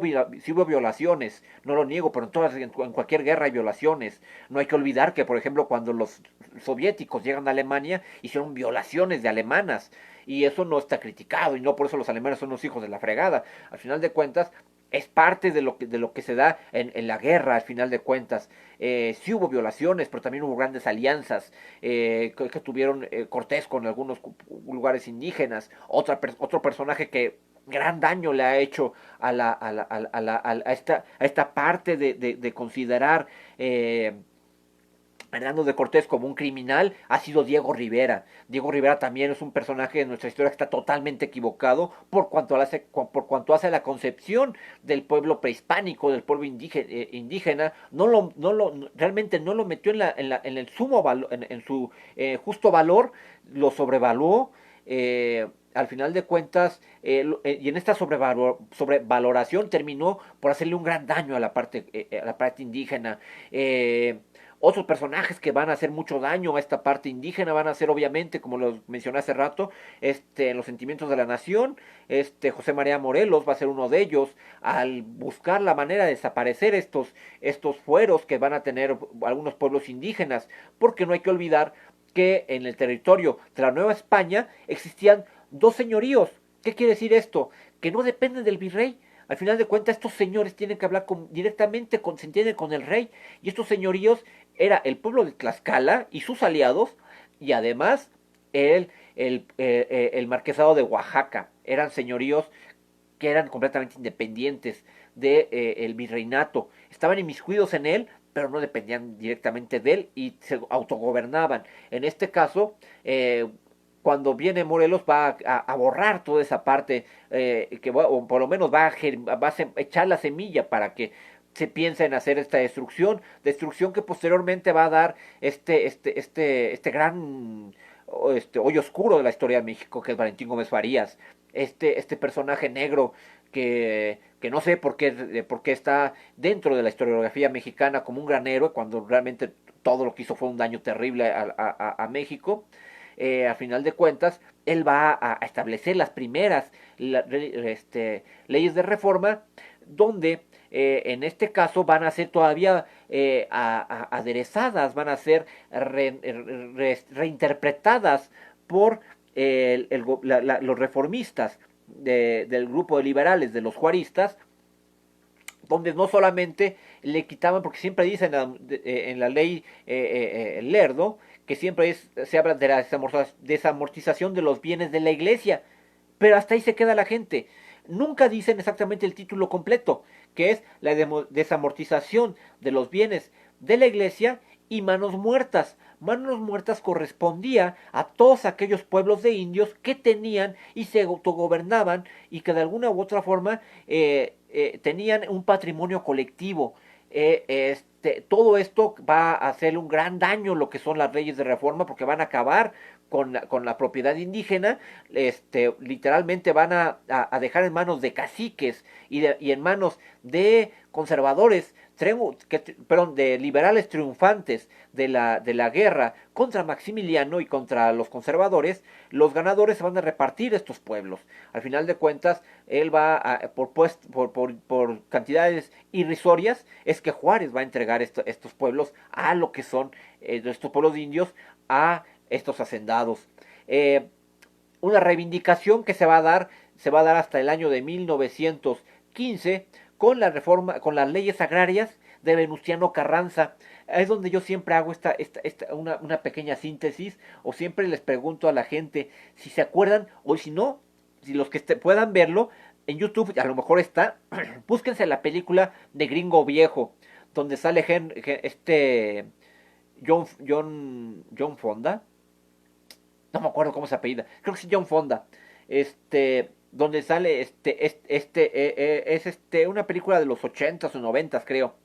violaciones, no lo niego, pero en cualquier guerra hay violaciones. No hay que olvidar que, por ejemplo, cuando los soviéticos llegan a Alemania, hicieron violaciones de alemanas. Y eso no está criticado, y no por eso los alemanes son los hijos de la fregada. Al final de cuentas, es parte de lo que se da la guerra, al final de cuentas. Sí hubo violaciones, pero también hubo grandes alianzas que tuvieron Cortés con algunos lugares indígenas. Otro personaje que gran daño le ha hecho a esta parte de considerar Hernando de Cortés como un criminal ha sido Diego Rivera. Diego Rivera también es un personaje de nuestra historia que está totalmente equivocado por cuanto hace a la concepción del pueblo prehispánico, del pueblo indígena. Realmente no lo metió en el sumo valor, en su justo valor, lo sobrevaluó. Al final de cuentas, y en esta sobrevaloración terminó por hacerle un gran daño a la parte indígena. Otros personajes que van a hacer mucho daño a esta parte indígena van a ser, obviamente, como lo mencioné hace rato, en los sentimientos de la nación. José María Morelos va a ser uno de ellos al buscar la manera de desaparecer estos fueros que van a tener algunos pueblos indígenas, porque no hay que olvidar que en el territorio de la Nueva España existían dos señoríos. ¿Qué quiere decir esto? Que no dependen del virrey. Al final de cuentas, estos señores tienen que hablar directamente, se entienden con el rey. Y estos señoríos era el pueblo de Tlaxcala y sus aliados, y además el marquesado de Oaxaca. Eran señoríos que eran completamente independientes del virreinato. Estaban inmiscuidos en él, pero no dependían directamente de él y se autogobernaban. En este caso, cuando viene Morelos va a borrar toda esa parte, o por lo menos va a echar la semilla para que se piensa en hacer esta destrucción que posteriormente va a dar este gran hoyo oscuro de la historia de México, que es Valentín Gómez Farías, este personaje negro que no sé por qué está dentro de la historiografía mexicana como un gran héroe, cuando realmente todo lo que hizo fue un daño terrible a México. A final de cuentas, él va a establecer las primeras leyes de reforma, donde en este caso van a ser todavía aderezadas, van a ser reinterpretadas por los reformistas del grupo de liberales, de los juaristas, donde no solamente le quitaban, porque siempre dicen en la ley Lerdo, que siempre se habla de la desamortización de los bienes de la iglesia, pero hasta ahí se queda la gente. Nunca dicen exactamente el título completo, que es la desamortización de los bienes de la iglesia y manos muertas. Manos muertas correspondía a todos aquellos pueblos de indios que tenían y se autogobernaban y que de alguna u otra forma tenían un patrimonio colectivo. Todo esto va a hacer un gran daño lo que son las leyes de reforma, porque van a acabar con la propiedad indígena. Literalmente van a dejar en manos de caciques y en manos de conservadores, de liberales triunfantes de la guerra contra Maximiliano y contra los conservadores. Los ganadores se van a repartir estos pueblos. Al final de cuentas, él va por cantidades irrisorias, es que Juárez va a entregar estos pueblos a lo que son estos pueblos indios, a estos hacendados. Una reivindicación que se va a dar hasta el año de 1915 con la reforma, con las leyes agrarias de Venustiano Carranza. Es donde yo siempre hago una pequeña síntesis, o siempre les pregunto a la gente si se acuerdan, o si no, si los que puedan verlo en YouTube, a lo mejor está, búsquense la película de Gringo Viejo, donde sale John Fonda, no me acuerdo cómo se apellida, creo que sí, John Fonda, donde sale una película de los 80s o 90s, creo,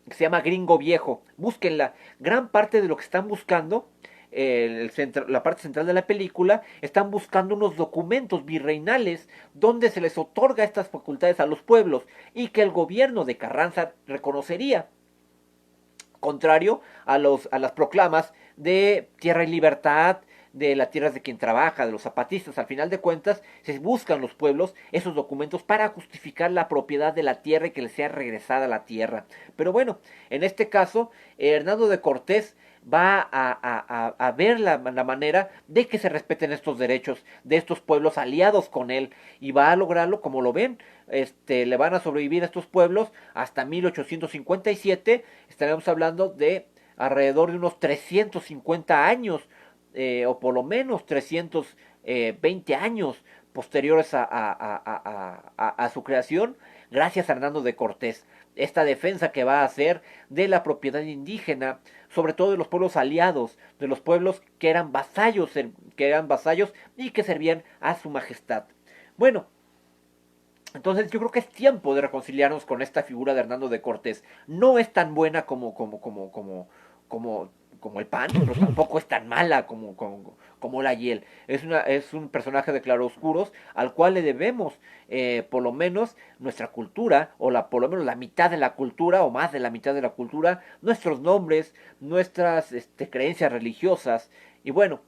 que se llama Gringo Viejo. Búsquenla. Gran parte de lo que están buscando la parte central de la película, están buscando unos documentos virreinales donde se les otorga estas facultades a los pueblos y que el gobierno de Carranza reconocería, contrario a las proclamas de tierra y libertad, de las tierras de quien trabaja, de los zapatistas. Al final de cuentas, se buscan los pueblos esos documentos para justificar la propiedad de la tierra y que les sea regresada la tierra. Pero bueno, en este caso, Hernando de Cortés va a ver la manera de que se respeten estos derechos de estos pueblos aliados con él, y va a lograrlo, como lo ven. Le van a sobrevivir a estos pueblos hasta 1857. Estaremos hablando de alrededor de unos 350 años, o por lo menos 320 años posteriores a su creación, gracias a Hernando de Cortés. Esta defensa que va a hacer de la propiedad indígena, sobre todo de los pueblos aliados, de los pueblos que eran vasallos y que servían a su majestad. Bueno, entonces yo creo que es tiempo de reconciliarnos con esta figura de Hernando de Cortés. No es tan buena como el pan, pero tampoco es tan mala como la hiel. Es un personaje de claroscuros al cual le debemos, por lo menos nuestra cultura, por lo menos la mitad de la cultura, o más de la mitad de la cultura, nuestros nombres, nuestras creencias religiosas. Y bueno,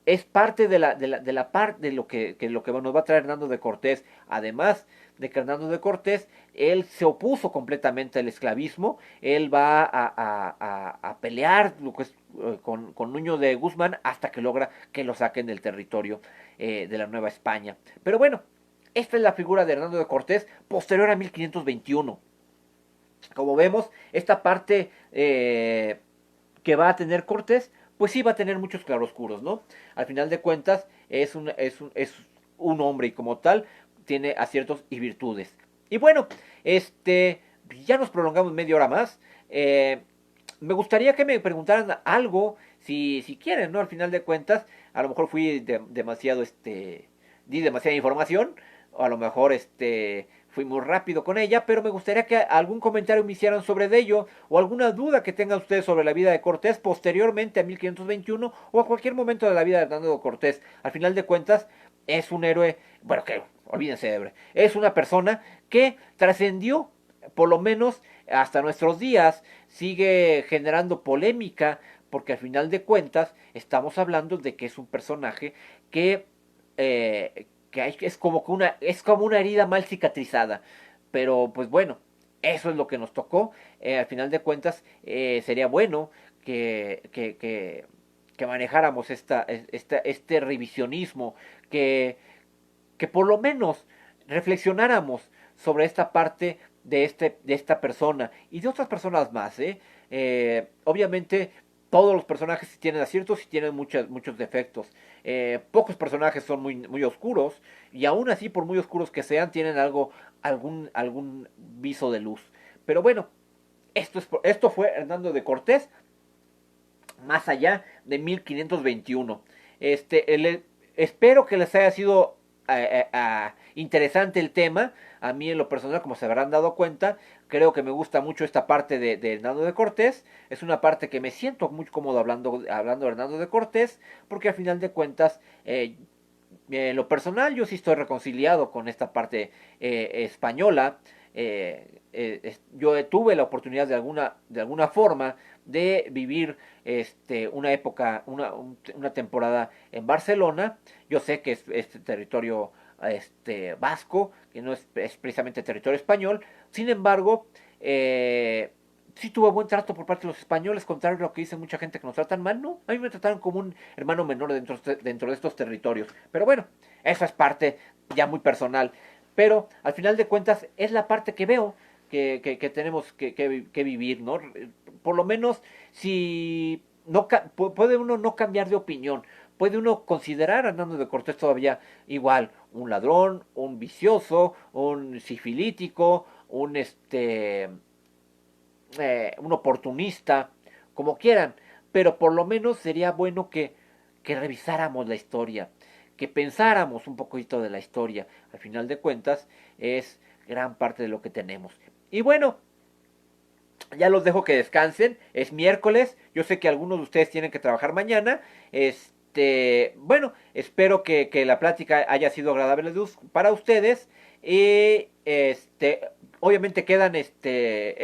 es parte de la parte de lo que nos va a traer Hernando de Cortés. Además de que Hernando de Cortés, él se opuso completamente al esclavismo. Él va a pelear con Nuño de Guzmán hasta que logra que lo saquen del territorio de la Nueva España. Pero bueno, esta es la figura de Hernando de Cortés posterior a 1521. Como vemos, esta parte que va a tener Cortés, pues sí va a tener muchos claroscuros, ¿no? Al final de cuentas, es un hombre, y como tal tiene aciertos y virtudes. Y bueno, ya nos prolongamos media hora más. Me gustaría que me preguntaran algo, si quieren, ¿no? Al final de cuentas, a lo mejor fui demasiado, di demasiada información, o a lo mejor, fui muy rápido con ella, pero me gustaría que algún comentario me hicieran sobre ello, o alguna duda que tengan ustedes sobre la vida de Cortés posteriormente a 1521, o a cualquier momento de la vida de Hernando Cortés. Al final de cuentas, es un héroe, bueno, que olvídense de héroe, es una persona que trascendió, por lo menos hasta nuestros días, sigue generando polémica, porque al final de cuentas estamos hablando de que es un personaje que es como una herida mal cicatrizada. Pero pues bueno, eso es lo que nos tocó. Al final de cuentas, sería bueno que manejáramos este revisionismo, que por lo menos reflexionáramos sobre esta parte de esta persona y de otras personas más. Obviamente todos los personajes tienen aciertos y tienen muchos defectos. Pocos personajes son muy oscuros, y aún así, por muy oscuros que sean, tienen algún viso de luz. Pero bueno, esto fue Hernando de Cortés, más allá de 1521. Espero que les haya sido interesante el tema. A mí, en lo personal, como se habrán dado cuenta, creo que me gusta mucho esta parte de Hernando de Cortés. Es una parte que me siento muy cómodo hablando de Hernando de Cortés, porque al final de cuentas, en lo personal, yo sí estoy reconciliado con esta parte española. Yo tuve la oportunidad de alguna forma de vivir una época, una temporada en Barcelona. Yo sé que es este territorio vasco, que no es precisamente territorio español. Sin embargo, sí tuve buen trato por parte de los españoles, contrario a lo que dice mucha gente que nos tratan mal. No, a mí me trataron como un hermano menor dentro de estos territorios. Pero bueno, esa es parte ya muy personal. Pero al final de cuentas es la parte que veo que tenemos que vivir, ¿no? Por lo menos, si no puede uno no cambiar de opinión, puede uno considerar a Hernando de Cortés todavía igual un ladrón, un vicioso, un sifilítico, un oportunista, como quieran, pero por lo menos sería bueno que revisáramos la historia, que pensáramos un poquito de la historia. Al final de cuentas, es gran parte de lo que tenemos. Y bueno, Ya los dejo que descansen. Es miércoles. Yo sé que algunos de ustedes tienen que trabajar mañana. Bueno, espero que la plática haya sido agradable para ustedes. Y obviamente quedan este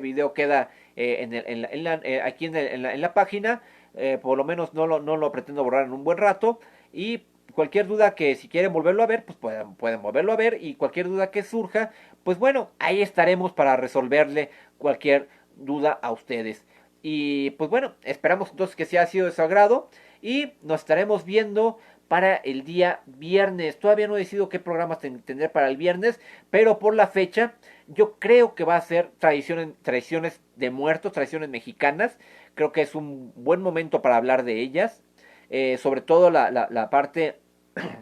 video queda aquí en la página. Por lo menos no lo pretendo borrar en un buen rato. Y cualquier duda que si quieren volverlo a ver, pues pueden volverlo a ver. Y cualquier duda que surja, pues bueno, ahí estaremos para resolverle cualquier duda a ustedes. Y pues bueno, esperamos entonces que sea sido de su agrado. Y nos estaremos viendo para el día viernes. Todavía no he decidido qué programas tendré para el viernes, pero por la fecha yo creo que va a ser tradiciones de muertos, tradiciones mexicanas. Creo que es un buen momento para hablar de ellas. Sobre todo la parte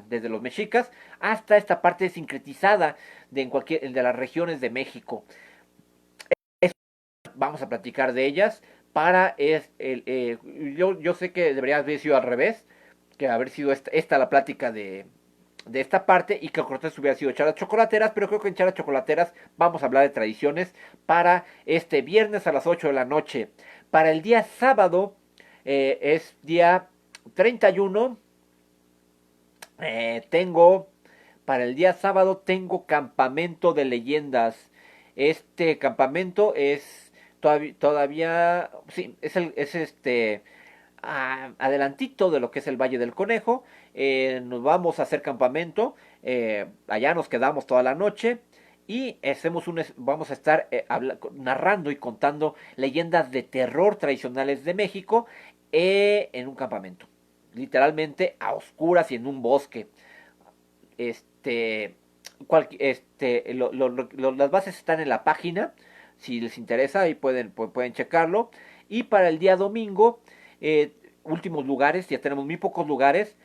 desde los mexicas hasta esta parte sincretizada de las regiones de México. Vamos a platicar de ellas para yo sé que debería haber sido al revés, que haber sido esta la plática de esta parte y que Cortés hubiera sido charlas chocolateras, pero creo que en charlas chocolateras vamos a hablar de tradiciones para este viernes a las 8 de la noche. Para el día sábado es día 31. Para el día sábado tengo campamento de leyendas. Este campamento es todavía sí, es adelantito de lo que es el Valle del Conejo. Nos vamos a hacer campamento. Allá nos quedamos toda la noche. Y vamos a estar narrando y contando leyendas de terror tradicionales de México en un campamento. Literalmente a oscuras y en un bosque. Este, las bases están en la página. Si les interesa, ahí pueden checarlo. Y para el día domingo, últimos lugares, ya tenemos muy pocos lugares.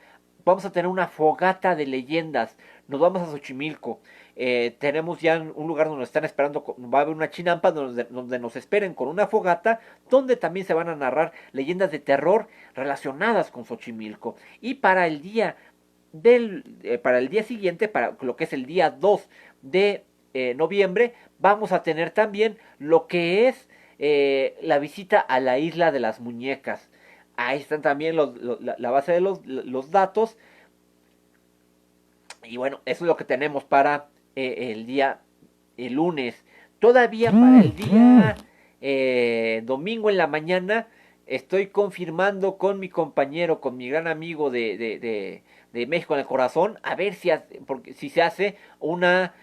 Vamos a tener una fogata de leyendas. Nos vamos a Xochimilco. Tenemos ya un lugar donde nos están esperando. Va a haber una chinampa donde nos esperen con una fogata. Donde también se van a narrar leyendas de terror relacionadas con Xochimilco. Y para el día siguiente, para lo que es el día 2 de noviembre, vamos a tener también lo que es la visita a la isla de las muñecas. Ahí están también la base de los datos. Y bueno, eso es lo que tenemos para el lunes. Todavía para el día domingo en la mañana estoy confirmando con mi compañero, con mi gran amigo de México en el Corazón, a ver si se hace una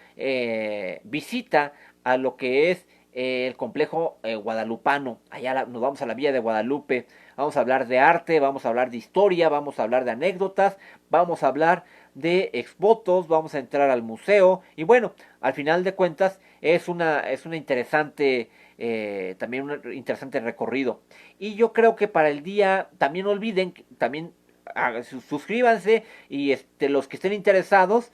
visita a lo que es el complejo guadalupano. Allá nos vamos a la Villa de Guadalupe. Vamos a hablar de arte, vamos a hablar de historia, vamos a hablar de anécdotas, vamos a hablar de exvotos, vamos a entrar al museo. Y bueno, al final de cuentas es una interesante, también un interesante recorrido. Y yo creo que para el día, también no olviden, también suscríbanse y los que estén interesados,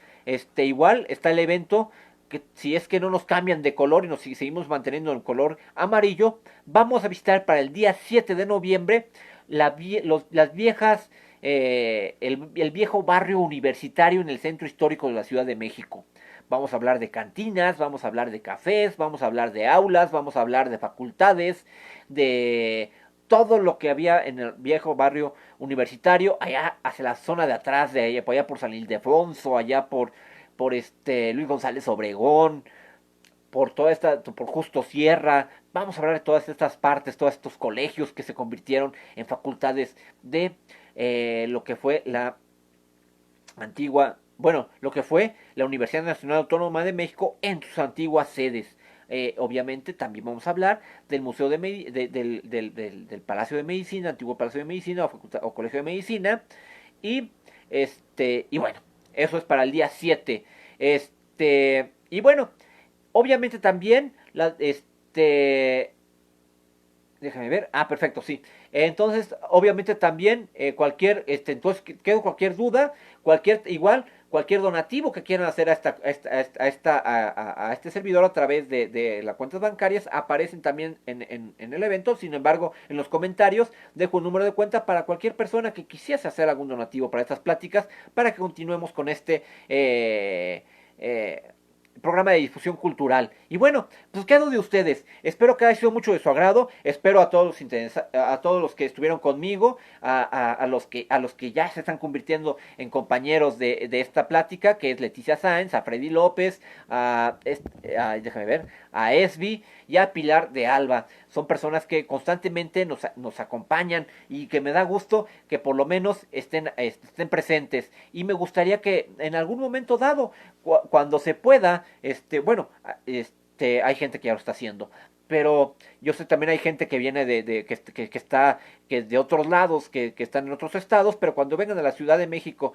igual está el evento que si es que no nos cambian de color y si seguimos manteniendo el color amarillo, vamos a visitar para el día 7 de noviembre las viejas, el viejo barrio universitario en el centro histórico de la Ciudad de México. Vamos a hablar de cantinas, vamos a hablar de cafés, vamos a hablar de aulas, vamos a hablar de facultades, de todo lo que había en el viejo barrio universitario, allá hacia la zona de atrás, por allá por San Ildefonso, allá por Luis González Obregón, por Justo Sierra. Vamos a hablar de todas estas partes, todos estos colegios que se convirtieron en facultades de lo que fue lo que fue la Universidad Nacional Autónoma de México en sus antiguas sedes. Obviamente también vamos a hablar del Museo del Palacio de Medicina, antiguo Palacio de Medicina o Colegio de Medicina. Y y bueno, eso es para el día 7. Y bueno, obviamente también déjame ver. Ah, perfecto, sí. Entonces, obviamente también entonces quedo cualquier duda, cualquier donativo que quieran hacer a este servidor a través de las cuentas bancarias aparecen también en el evento. Sin embargo, en los comentarios dejo un número de cuenta para cualquier persona que quisiese hacer algún donativo para estas pláticas, para que continuemos con programa de difusión cultural. Y bueno, pues quedo de ustedes. Espero que haya sido mucho de su agrado. Espero a todos a todos los que estuvieron conmigo, a los que ya se están convirtiendo en compañeros de esta plática, que es Leticia Sáenz, a Freddy López, déjame ver, a Esbi y a Pilar de Alba. Son personas que constantemente nos acompañan y que me da gusto que por lo menos estén presentes. Y me gustaría que en algún momento dado, cuando se pueda, bueno, hay gente que ya lo está haciendo. Pero yo sé también hay gente que viene que está que de otros lados, que están en otros estados, pero cuando vengan a la Ciudad de México,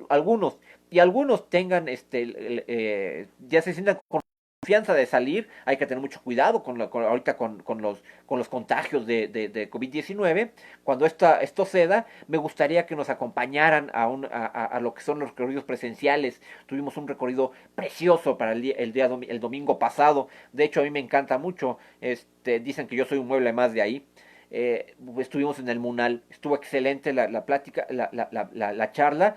algunos algunos tengan ya se sientan con confianza de salir, hay que tener mucho cuidado ahorita con los contagios de COVID-19. Cuando esto ceda, me gustaría que nos acompañaran a lo que son los recorridos presenciales. Tuvimos un recorrido precioso para el domingo pasado. De hecho, a mí me encanta mucho. Dicen que yo soy un mueble más de ahí. Estuvimos en el Munal, estuvo excelente la plática, la charla.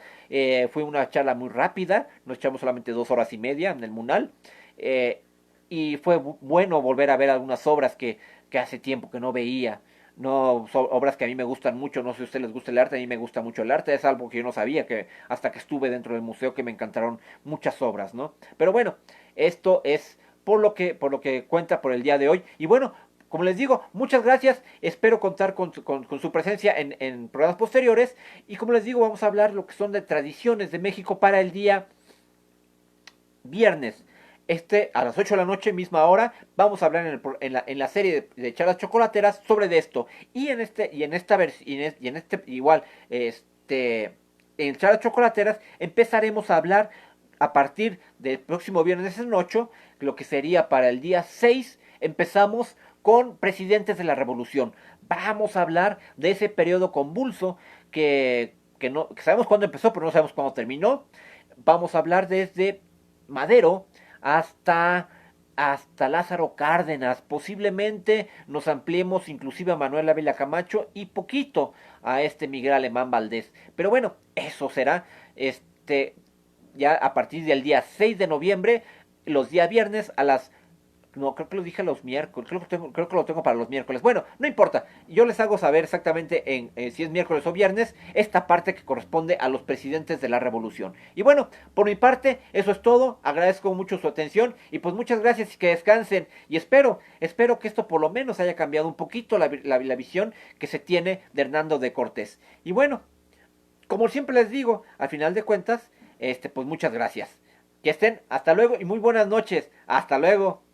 Fue una charla muy rápida, nos echamos solamente 2 horas y media en el Munal. eh, y fue bueno volver a ver algunas obras que hace tiempo que no veía. No, son obras que a mí me gustan mucho. No sé si a ustedes les gusta el arte, a mí me gusta mucho el arte. Es algo que yo no sabía, que hasta que estuve dentro del museo, que me encantaron muchas obras, ¿no? Pero bueno, esto es por lo que cuenta por el día de hoy. Y bueno, como les digo, muchas gracias. Espero contar con su presencia en programas posteriores. Y como les digo, vamos a hablar lo que son de tradiciones de México para el día viernes. A las 8 de la noche, misma hora, vamos a hablar en la serie de charlas chocolateras sobre de esto. Igual, en charlas chocolateras empezaremos a hablar a partir del próximo viernes en 8, lo que sería para el día 6, empezamos con presidentes de la revolución. Vamos a hablar de ese periodo convulso que sabemos cuándo empezó, pero no sabemos cuándo terminó. Vamos a hablar desde Madero hasta Lázaro Cárdenas. Posiblemente nos ampliemos inclusive a Manuel Ávila Camacho y poquito a Miguel Alemán Valdés. Pero bueno, eso será ya a partir del día 6 de noviembre, los días viernes a las... No, creo que lo dije a los miércoles. Creo que lo tengo para los miércoles. Bueno, no importa. Yo les hago saber exactamente si es miércoles o viernes esta parte que corresponde a los presidentes de la revolución. Y bueno, por mi parte, eso es todo. Agradezco mucho su atención. Y pues muchas gracias y que descansen. Y espero que esto por lo menos haya cambiado un poquito la visión que se tiene de Hernando de Cortés. Y bueno, como siempre les digo, al final de cuentas, pues muchas gracias. Que estén, hasta luego y muy buenas noches. Hasta luego.